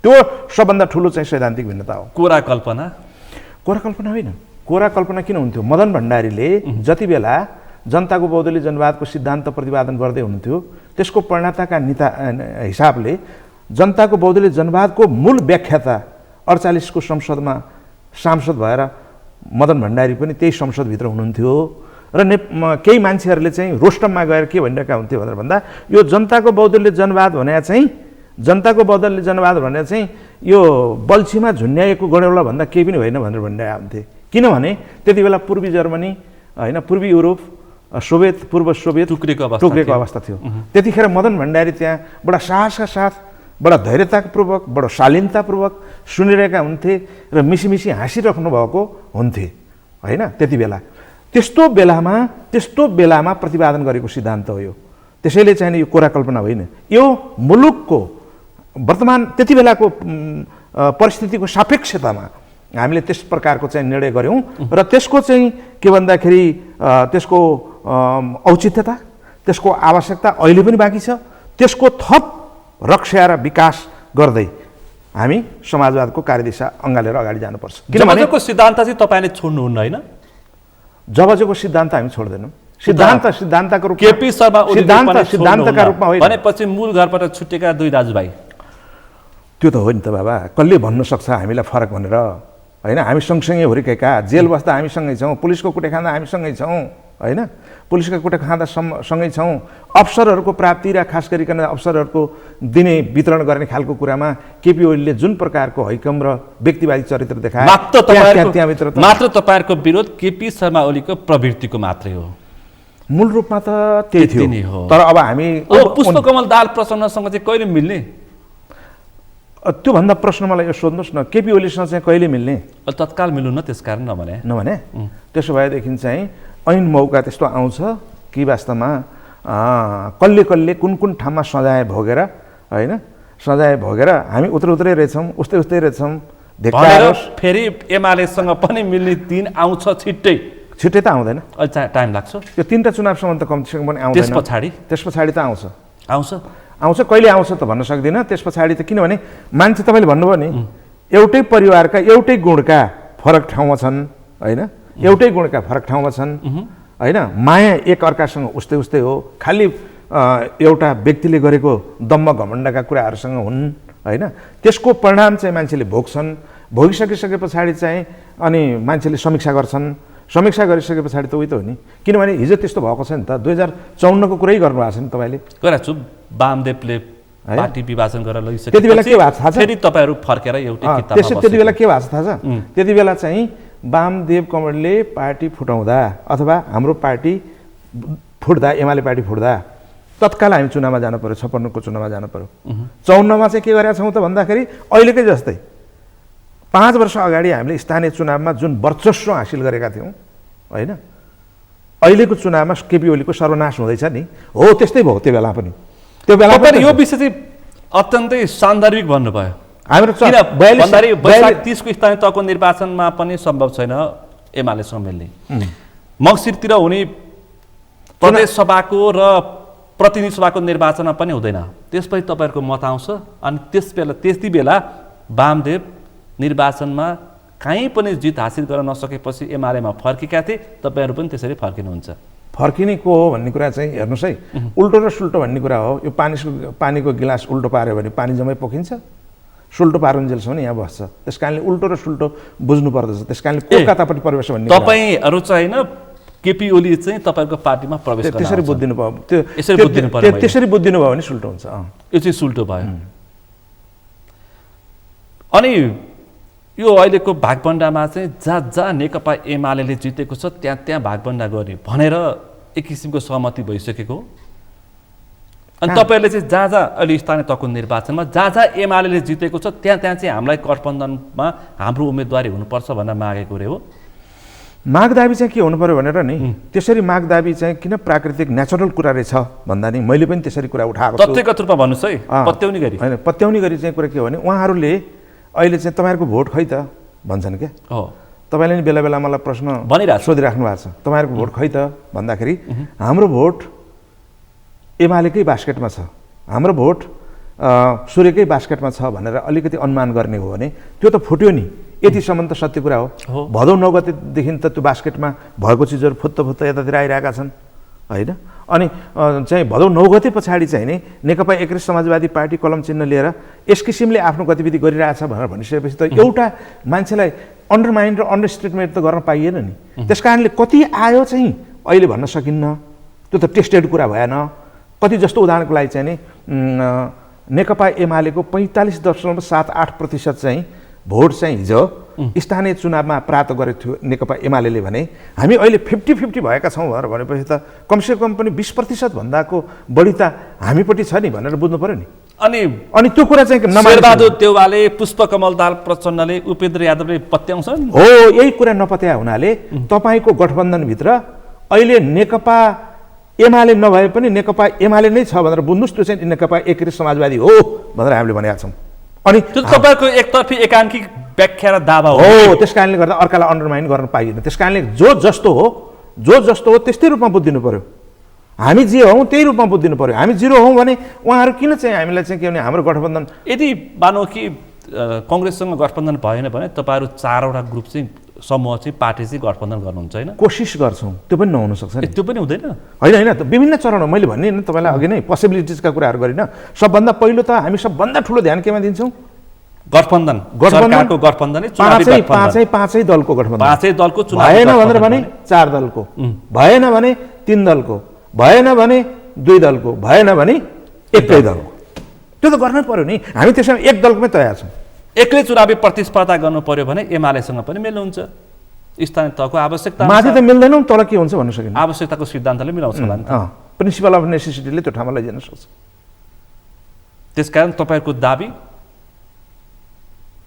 त्यो सबभन्दा ठुलो चाहिँ सैद्धान्तिक भिन्नता हो। कोरा कल्पना होइन। कोरा कल्पना किन हुन्थ्यो? मदन भण्डारीले जति बेला जनताको बौद्धले जनवादको सिद्धान्त प्रतिपादन गर्दै हुनुहुन्थ्यो, त्यसको प्रणेताका हिसाबले जनताको बौद्धले जनवादको मूल व्याख्याता 48 को संसदमा सांसद भएर मदन भण्डारी पनि त्यही संसदभित्र हुनुहुन्थ्यो। र केही मान्छेहरूले चाहिँ रोस्टममा गएर के भनिरहेका हुन्थ्यो भनेर भन्दा यो जनताको बौद्धले जनवाद भने चाहिँ यो बल्छीमा झुन्याएको गडौला भन्दा केही पनि होइन भनेर भनिरहेका हुन्थे। किनभने त्यति बेला पूर्वी जर्मनी होइन, पूर्वी युरोप, पूर्व सोभियत टुक्रेको अवस्था थियो। त्यतिखेर मदन भण्डारी त्यहाँ बडा साहसका साथ, बडा धैर्यतापूर्वक, बडा शालीनतापूर्वक सुनिरहेका हुन्थे र मिसी हाँसिराख्नु भएको हुन्थे होइन। त्यति बेला त्यस्तो बेलामा प्रतिपादन गरेको सिद्धान्त हो यो। त्यसैले चाहिँ यो कोरा कल्पना होइन, यो मुलुकको वर्तमान त्यति बेलाको परिस्थितिको सापेक्षतामा हामीले त्यस प्रकारको चाहिँ निर्णय गऱ्यौँ र त्यसको चाहिँ के भन्दाखेरि त्यसको औचित्यता, त्यसको आवश्यकता अहिले पनि बाँकी छ। त्यसको थप रक्षा र विकास गर्दै हामी समाजवादको कार्यदिशा अँगालेर अगाडि जानुपर्छ। जबजको सिद्धान्त चाहिँ तपाईँले छोड्नुहुन्न होइन? जबजको सिद्धान्त हामी छोड्दैनौँ। सिद्धान्तको रूपमा केपी शर्मा सिद्धान्तका रूपमा होइन। भनेपछि मूल घरबाट छुटेका दुई दाजुभाइ त्यो त हो नि त बाबा। कसले भन्न सक्छ हामीलाई फरक भनेर होइन? हामी सँगसँगै हुर्केका, जेल बस्दा हामी सँगै छौँ, पुलिसको कुटे खाँदा हामी सँगै छौँ होइन, पुलिसको कुटे खाँदा सँगै छौँ। अवसरहरूको प्राप्ति र खास गरिकन अवसरहरूको दिने वितरण गर्ने खालको कुरामा केपी ओलीले जुन प्रकारको हैकम र व्यक्तिवादी चरित्र देखाए, मात्र तपाईँहरूको विरोध केपी शर्मा ओलीको प्रवृत्तिको मात्रै हो। मूल रूपमा त त्यही थियो। तर अब हामी पुष्पकमल दाहाल प्रचण्डसँग चाहिँ कहिले मिल्ने? त्योभन्दा प्रश्न मलाई यो सोध्नुहोस् न, केपी ओलीसँग चाहिँ कहिले मिल्ने? तत्काल मिल्नु न, त्यसकारण नभने त्यसो भएदेखि चाहिँ ऐन मौका त्यस्तो आउँछ कि वास्तवमा कसले कुन ठाउँमा सजाय भोगेर होइन, सजाय भोगेर हामी उत्रै रहेछौँ, उस्तै रहेछौँ, फेरि एमालेसँग पनि मिल्ने दिन आउँछ। छिट्टै त आउँदैन, टाइम लाग्छ। त्यो 3टा चुनावसम्म त कमसेकम पनि आउँदैन। त्यस पछाडि त आउँछ। कहिले आउँछ त भन्न सक्दिनँ। त्यस पछाडि त किनभने मान्छे तपाईँले भन्नुभयो नि, एउटै परिवारका एउटै गुणका फरक ठाउँमा छन् होइन, एउटै गुणका फरक ठाउँमा छन् होइन। माया एक अर्कासँग उस्तै हो, खालि एउटा व्यक्तिले गरेको दम्म घमण्डका कुराहरूसँग हुन् होइन। त्यसको परिणाम चाहिँ मान्छेले भोगिसके पछाडि चाहिँ अनि मान्छेले समीक्षा गर्छन्। समीक्षा गरिसके पछाडि त उही त हो नि। किनभने हिजो त्यस्तो भएको छ नि त। 2054 को कुरै गर्नुभएको छ नि तपाईँले। गरेको छु। वामदेवले पार्टी विभाजन गरेर लगिसके त्यति बेला के भएको थाहा छ? फेरि तपाईँहरू फर्केर एउटै किताबमा बस्नु। त्यति बेला के भएको थाहा छ? त्यति बेला चाहिँ वामदेव कमलले पार्टी फुटाउँदा अथवा हाम्रो पार्टी फुट्दा, एमाले पार्टी फुट्दा तत्काल हामी चुनावमा जानु पर्यो, 56 को चुनावमा जानु पर्यो। 54 मा चाहिँ के गरेका छौँ त भन्दाखेरि अहिलेकै जस्तै 5 वर्ष अगाडि हामीले स्थानीय चुनावमा जुन वर्चस्व हासिल गरेका थियौँ होइन, अहिलेको चुनावमा केपी ओलीको सर्वनाश हुँदैछ नि, हो त्यस्तै भयो त्यो बेला पनि। यो विषय चाहिँ अत्यन्तै सान्दर्भिक भन्नुभयो। हाम्रो 30 को स्थानीय तहको निर्वाचनमा पनि सम्भव छैन एमालेसँग मिल्ने। मङ्सिरतिर हुने प्रदेश सभाको र प्रतिनिधि सभाको निर्वाचनमा पनि हुँदैन, त्यसपछि तपाईँहरूको मत आउँछ अनि त्यति बेला वामदेव निर्वाचनमा कहीँ पनि जित हासिल गर्न नसकेपछि एमालेमा फर्केका थिए, तपाईँहरू पनि त्यसरी फर्किनुहुन्छ। फर्किने को हो भन्ने कुरा चाहिँ हेर्नुहोस् है, उल्टो र सुल्टो भन्ने कुरा हो। यो पानीको गिलास उल्टो पार्यो भने पानी जम्मै पोखिन्छ, सुल्टो पारुन्जेलसम्म यहाँ बस्छ। त्यस कारणले उल्टो र सुल्टो बुझ्नु पर्दछ। त्यस कारणले कोलकातापट्टि प्रवेश भन्ने तपाईँहरू चाहिँ होइन, केपी ओली चाहिँ तपाईँहरूको पार्टीमा प्रवेश गर्न त्यसरी बुझ्दिनु भयो, त्यसरी बुझ्दिनु भयो भने सुल्टो हुन्छ। यो चाहिँ सुल्टो भयो। अनि यो अहिलेको भागभण्डामा चाहिँ जहाँ नेकपा एमाले जितेको छ त्यहाँ भागभण्डा गर्ने भनेर एक किसिमको सहमति भइसकेको हो। अनि तपाईँहरूले चाहिँ जहाँ अहिले स्थानीय तहको निर्वाचनमा जहाँ एमाले जितेको छ त्यहाँ चाहिँ हामीलाई गठबन्धनमा हाम्रो उम्मेदवारी हुनुपर्छ भनेर मागेको रे हो। माग दाबी चाहिँ के हुनु पर्यो भनेर नि, त्यसरी माग दाबी चाहिँ किन प्राकृतिक नेचुरल कुरा रहेछ भन्दा नि मैले पनि त्यसरी कुरा उठाएको छु। तथ्यगत रूपमा भन्नुहोस् है, पत्याउने गरी होइन, पत्याउने गरी चाहिँ कुरा के हो भने उहाँहरूले अहिले चाहिँ तपाईँहरूको भोट खै त भन्छन् क्या। हो, तपाईँले नि बेला बेला मलाई प्रश्न सोधिराख्नु भएको छ, तपाईँहरूको भोट खै त भन्दाखेरि हाम्रो भोट एमालेकै बास्केटमा छ, हाम्रो भोट सूर्यकै बास्केटमा छ भनेर अलिकति अनुमान गर्ने हो भने त्यो त फुट्यो नि। यतिसम्म त सत्य कुरा हो। भदौ 9 गतेदेखि त त्यो बास्केटमा भएको चिजहरू फुत्त यतातिर आइरहेका छन् होइन। अनि चाहिँ भदौ 9 गते पछाडि चाहिँ नि नेकपा एकीकृत समाजवादी पार्टी कलम चिन्ह लिएर यस किसिमले आफ्नो गतिविधि गरिरहेछ भनेर भनिसकेपछि त एउटा मान्छेलाई अन्डरमाइन र अन्डरस्टेटमेन्ट त गर्न पाइएन नि। त्यस कारणले कति आयो चाहिँ अहिले भन्न सकिन्न, त्यो त टेस्टेड कुरा भएन। कति जस्तो उदाहरणको लागि चाहिँ नि नेकपा एमालेको 45.78% चाहिँ भोट चाहिँ हिजो स्थानीय चुनावमा प्राप्त गरेको थियो नेकपा एमाले भने हामी अहिले 50-50 भएका छौँ भनेर भनेपछि त कमसेकम पनि 20% भन्दाको बढी त हामीपट्टि छ नि भनेर बुझ्नु पर्यो नि। अनि त्यो कुरा चाहिँ शेरबहादुर देउवाले, पुष्पकमल दाहाल प्रचण्डले, उपेन्द्र यादवले पत्याउँछन् हो। यही कुरा नपत्या हुनाले तपाईँको गठबन्धनभित्र अहिले नेकपा एमाले नभए पनि नेकपा एमाले नै छ भनेर बुझ्नुहोस्। त्यो चाहिँ नेकपा एकीकृत समाजवादी हो भनेर हामीले भनेका छौँ। अनि त्यो तपाईँको एकतर्फी एकाङ्की व्याख्या र दावा हो। त्यस कारणले गर्दा अर्कालाई अन्डरमाइन गर्न पाइएन। त्यस कारणले जो जस्तो हो त्यस्तै रूपमा बुझिदिनु पर्यो। हामी जे हौँ त्यही रूपमा बुझिदिनु पर्यो। हामी जिरो हौँ भने उहाँहरू किन चाहिँ हामीलाई चाहिँ के भने हाम्रो गठबन्धन यदि मानौ कि कङ्ग्रेससँग गठबन्धन भएन भने तपाईँहरू 4वटा ग्रुप चाहिँ समूह चाहिँ पार्टी चाहिँ गठबन्धन गर्नुहुन्छ होइन? कोसिस गर्छौँ, त्यो पनि नहुन सक्छ नि। त्यो पनि हुँदैन होइन विभिन्न चरण मैले भन्ने नि तपाईँलाई अघि नै पोसिबिलिटिजका कुराहरू गरिन। सबभन्दा पहिलो त हामी सबभन्दा ठुलो ध्यान केमा दिन्छौँ? सरकारको गठबन्धन, पाँचै दलको गठबन्धन। पाँचै दलको चुनाव भएन भनेर भने 4 दलको, भएन भने 3 दलको, भएन भने 2 दलको, भएन भने एकै दलको। त्यो त गर्नै पर्यो नि। हामी त्यसमा एक दलमै तयार छौँ। एक्लै चुनावी प्रतिस्पर्धा गर्नु पर्यो भने एमालेसँग पनि मिल्नुहुन्छ। स्थानीय तहको आवश्यकता माथि त मिल्दैनौँ, तल के हुन्छ भन्नु सकिन्न। आवश्यकताको सिद्धान्तले मिलाउँछ होला नि। प्रिन्सिपल अफ नेसेसिटीले त्यो ठाउँमा लैजान सक्छ। त्यसकारण तपाईँहरूको दाबी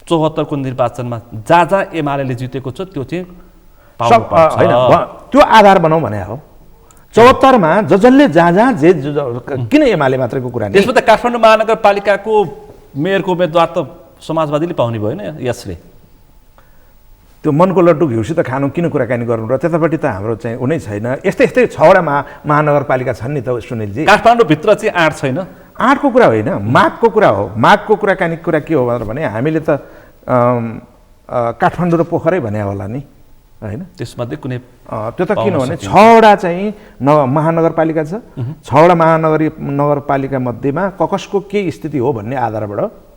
74 को निर्वाचनमा जहाँ एमाले जितेको छ त्यो चाहिँ होइन, त्यो आधार बनाऊ भने हो। 74 मा जसले जहाँ जे किन एमाले मात्रैको कुरा नि? त्यसमा त काठमाडौँ महानगरपालिकाको मेयरको उम्मेदवार त समाजवादीले पाउने भएन यसले। त्यो मनको लड्डु घिउसी त खानु किन कुराकानी गर्नु र त्यतापट्टि त हाम्रो चाहिँ उनै छैन। यस्तै 6वटा महानगरपालिका छन् नि त सुनिलजी। काठमाडौँभित्र चाहिँ 8 छैन। 8 को कुरा होइन, मागको कुरा हो। मागको कुराकानी कुरा के हो भने हामीले त काठमाडौँ र पोखरै भन्या होला नि होइन? त्यसमध्ये कुनै त्यो त किन भने 6वटा चाहिँ महानगरपालिका छ। 6वटा नगरपालिका मध्येमा कसको के स्थिति हो भन्ने आधारबाट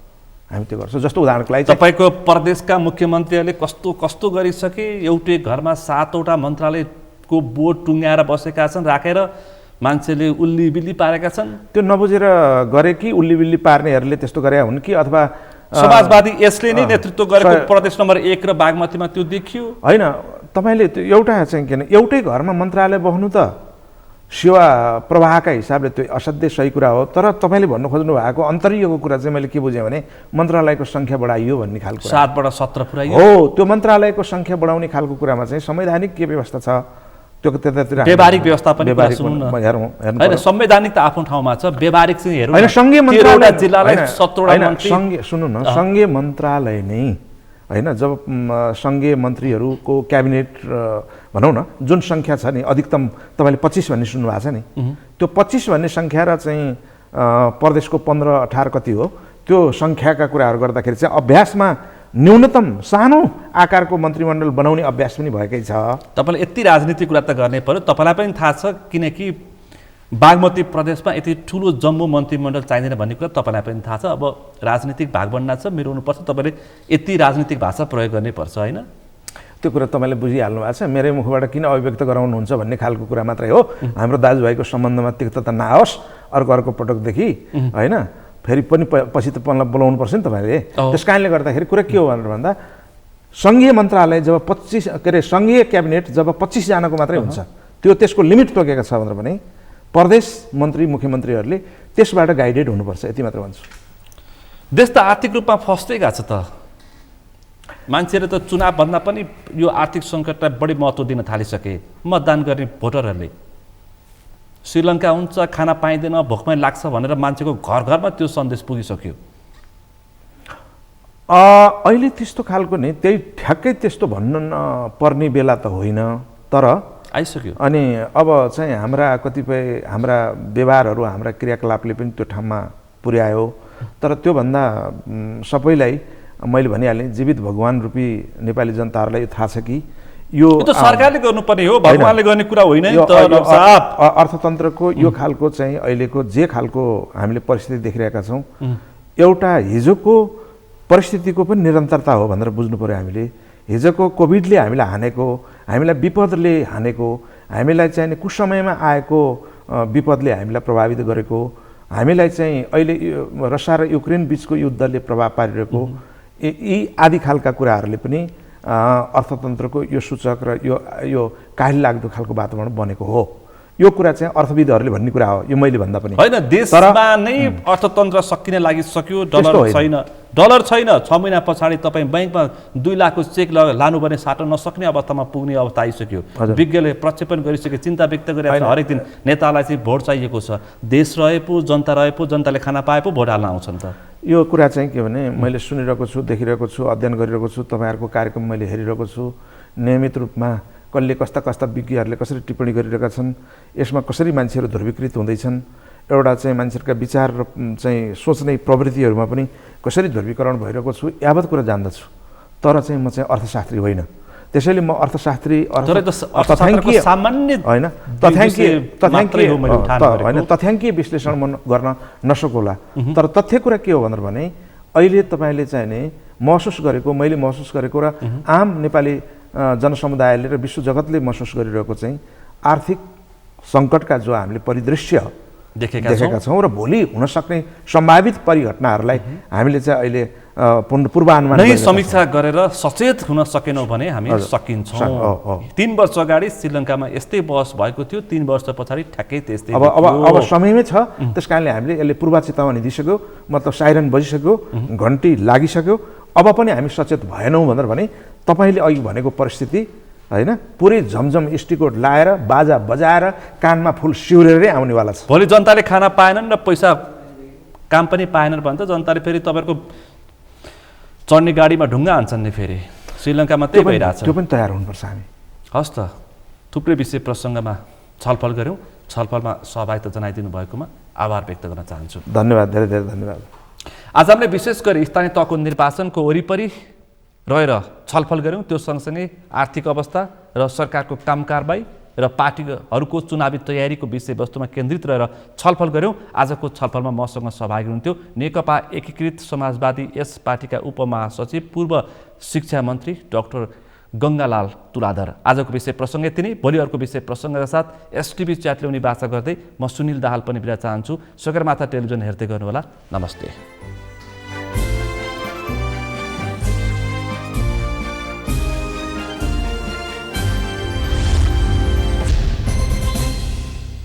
हामी त्यो गर्छौँ। जस्तो उदाहरणको लागि तपाईँको प्रदेशका मुख्यमन्त्रीहरूले कस्तो गरिसके, एउटै घरमा 7वटा मन्त्रालयको बोर्ड टुङ्गाएर बसेका छन्, राखेर मान्छेले उल्ली बिल्ली पारेका छन्। त्यो नबुझेर गरे कि उल्ली बिल्ली पार्नेहरूले त्यस्तो गरे हुन् कि अथवा समाजवादी यसले नै नेतृत्व गरेको प्रदेश नम्बर 1 र बागमतीमा त्यो देखियो होइन? तपाईँले त्यो एउटा चाहिँ किन एउटै घरमा मन्त्रालय बस्नु त सेवा प्रवाहका हिसाबले त्यो असाध्यै सही कुरा हो। तर तपाईँले भन्नु खोज्नु भएको अन्तरियको कुरा चाहिँ मैले के बुझेँ भने मन्त्रालयको सङ्ख्या बढाइयो भन्ने खालको। 7 बाट 17 पुऱ्याइयो हो। त्यो मन्त्रालयको सङ्ख्या बढाउने खालको कुरामा चाहिँ संवैधानिक के व्यवस्था छ त्यो त्यतातिर व्यावहारिक व्यवस्था पनि होइन। संवैधानिक त आफ्नो ठाउँमा छ, व्यावहारिक चाहिँ हेरौँ। होइन, सङ्घीय मन्त्रालय जिल्लालाई 17वटा सुन्नु न, सङ्घीय मन्त्रालय नै होइन जब सङ्घीय मन्त्रीहरूको क्याबिनेट भनौँ न जुन सङ्ख्या छ नि अधिकतम तपाईँले 25 भन्ने सुन्नुभएको छ नि त्यो 25 भन्ने सङ्ख्या र चाहिँ प्रदेशको 15-18 कति हो त्यो सङ्ख्याका कुराहरू गर्दाखेरि चाहिँ अभ्यासमा न्यूनतम सानो आकारको मन्त्रीमण्डल बनाउने अभ्यास पनि भएकै छ। तपाईँले यति राजनीतिक कुरा त गर्नै पर्यो, तपाईँलाई पनि थाहा छ किनकि बागमती प्रदेशमा यति ठुलो जम्मू मन्त्रीमण्डल चाहिँदैन भन्ने कुरा तपाईँलाई पनि थाहा छ। अब राजनीतिक भागभण्डा छ, मिलाउनुपर्छ, तपाईँले यति राजनीतिक भाषा प्रयोग गर्नै पर्छ होइन? त्यो कुरा तपाईँले बुझिहाल्नु भएको छ, मेरै मुखबाट किन अभिव्यक्त गराउनुहुन्छ भन्ने खालको कुरा मात्रै हो। हाम्रो दाजुभाइको सम्बन्धमा तिक्तता नआओस् अर्को पटकदेखि होइन, फेरि पनि पछि त बोलाउनु पर्छ नि तपाईँले। त्यस कारणले गर्दाखेरि कुरा के हो भनेर भन्दा सङ्घीय मन्त्रालय जब 25 के अरे सङ्घीय क्याबिनेट जब 25 जनाको मात्रै हुन्छ त्यो त्यसको लिमिट तोकेको छ भनेर भने प्रदेश मन्त्री मुख्यमन्त्रीहरूले त्यसबाट गाइडेड हुनुपर्छ, यति मात्र भन्छु। देश त आर्थिक रूपमा फस्दै गएको छ त, मान्छेले त चुनावभन्दा पनि यो आर्थिक सङ्कटलाई बढी महत्त्व दिन थालिसके। मतदान गर्ने भोटरहरूले श्रीलङ्का हुन्छ, खाना पाइँदैन, भोकमै लाग्छ भनेर मान्छेको घर घरमा त्यो सन्देश पुगिसक्यो। अहिले त्यस्तो खालको नि त्यही ठ्याक्कै त्यस्तो भन्नु नपर्ने बेला त होइन, तर आइसक्यो। अनि अब चाहिँ हाम्रा व्यवहारहरू हाम्रा क्रियाकलापले पनि त्यो ठाउँमा पुर्यायो। तर त्योभन्दा सबैलाई मैले भनिहालेँ जीवित भगवान रूपी नेपाली जनताहरूलाई यो थाहा छ कि यो त सरकारले गर्नुपर्ने हो, भगवानले गर्ने कुरा होइन। अर्थतन्त्रको यो खालको चाहिँ अहिलेको जे खालको हामीले परिस्थिति देखिरहेका छौँ एउटा हिजोको परिस्थितिको पनि निरन्तरता हो भनेर बुझ्नु पर्यो हामीले। हिजोको कोभिडले हामीलाई हानेको, हामीलाई विपदले हानेको, हामीलाई चाहिँ कुसमयमा आएको विपदले हामीलाई प्रभावित गरेको, हामीलाई चाहिँ अहिले रसिया र युक्रेन बिचको युद्धले प्रभाव पारिरहेको यी आदि खालका कुराहरूले पनि अर्थतन्त्रको यो सूचक र यो काहिल लाग्दो खालको वातावरण बनेको हो। यो कुरा चाहिँ अर्थविदहरूले भन्ने कुरा हो, यो मैले भन्दा पनि होइन। देशमा नै अर्थतन्त्र सकिन लागिसक्यो, डलर छैन। 6 महिना पछाडि तपाईँ ब्याङ्कमा 2 लाखको चेक लानु भने साट्न नसक्ने अवस्थामा पुग्ने अवस्था आइसक्यो। विज्ञले प्रक्षेपण गरिसके, चिन्ता व्यक्त गरेर हरेक दिन नेतालाई चाहिँ भोट चाहिएको छ। देश रहे पो, जनता रहे पो, जनताले खाना पाए पो भोट हाल्न आउँछन् त। यो कुरा चाहिँ के भने मैले सुनिरहेको छु, देखिरहेको छु, अध्ययन गरिरहेको छु, तपाईँहरूको कार्यक्रम मैले हेरिरहेको छु। नियमित रूपमा कसले कस्ता विज्ञहरूले कसरी टिप्पणी गरिरहेका छन्, यसमा कसरी मान्छेहरू ध्रुवीकृत हुँदैछन्, एउटा चाहिँ मान्छेहरूका विचार र चाहिँ सोच्ने प्रवृत्तिहरूमा पनि कसरी ध्रुवीकरण भइरहेको छु यावत कुरा जान्दछु। तर चाहिँ म चाहिँ अर्थशास्त्री होइन, त्यसैले म अर्थशास्त्री तथ्याङ्कीय विश्लेषण म गर्न नसकौला। तर तथ्य कुरा के हो भनेर भने अहिले तपाईँले चाहिँ नि मैले महसुस गरेको र आम नेपाली जनसमुदायले र विश्व जगतले महसुस गरिरहेको चाहिँ आर्थिक सङ्कटका जो हामीले परिदृश्य देखेका छौँ र भोलि हुनसक्ने सम्भावित परिघटनाहरूलाई हामीले चाहिँ अहिले पूर्वानुमान समीक्षा गरेर सचेत हुन सकेनौँ भने हामी सकिन्छौँ। 3 वर्ष अगाडि श्रीलङ्कामा यस्तै बहस भएको थियो, 3 वर्ष पछाडि ठ्याक्कै त्यस्तै। अब समयमै छ, त्यस कारणले हामीले यसले पूर्व चेतावनी दिइसक्यो, मतलब साइरन बजिसक्यो, घन्टी लागिसक्यो। अब पनि हामी सचेत भएनौँ भनेर भने तपाईँले अघि भनेको परिस्थिति होइन पुरै झमझम स्टिकोट लाएर बाजा बजाएर कानमा फुल सिउरेरै आउनेवाला छ। भोलि जनताले खाना पाएनन् र पैसा काम पनि पाएनन् भने त जनताले फेरि तपाईँको चढ्ने गाडीमा ढुङ्गा हान्छन् नि फेरि। श्रीलङ्कामा त्यही भइरहेछ, त्यो पनि तयार हुनुपर्छ हामी। हस् त, थुप्रै विषय प्रसङ्गमा छलफल गऱ्यौँ। छलफलमा सहभागिता जनाइदिनु भएकोमा आभार व्यक्त गर्न चाहन्छु। धन्यवाद, धेरै धेरै धन्यवाद। आज हामीले विशेष गरी स्थानीय तहको निर्वाचनको वरिपरि रहेर छलफल गऱ्यौँ। त्यो सँगसँगै आर्थिक अवस्था र सरकारको काम कारबाही र पार्टीहरूको चुनावी तयारीको विषयवस्तुमा केन्द्रित रहेर छलफल गऱ्यौँ। आजको छलफलमा मसँग सहभागी हुनुहुन्थ्यो नेकपा एकीकृत समाजवादी यस पार्टीका उपमहासचिव पूर्व शिक्षा मन्त्री डाक्टर गङ्गालाल तुलाधर। आजको विषय प्रसङ्ग यति नै। भोलि अर्को विषय प्रसङ्गका साथ एसटिभी च्याट ल्याउने बाचा गर्दै म सुनिल दाहाल पनि बिदा चाहन्छु। सगरमाथा टेलिभिजन हेर्दै गर्नुहोला। नमस्ते।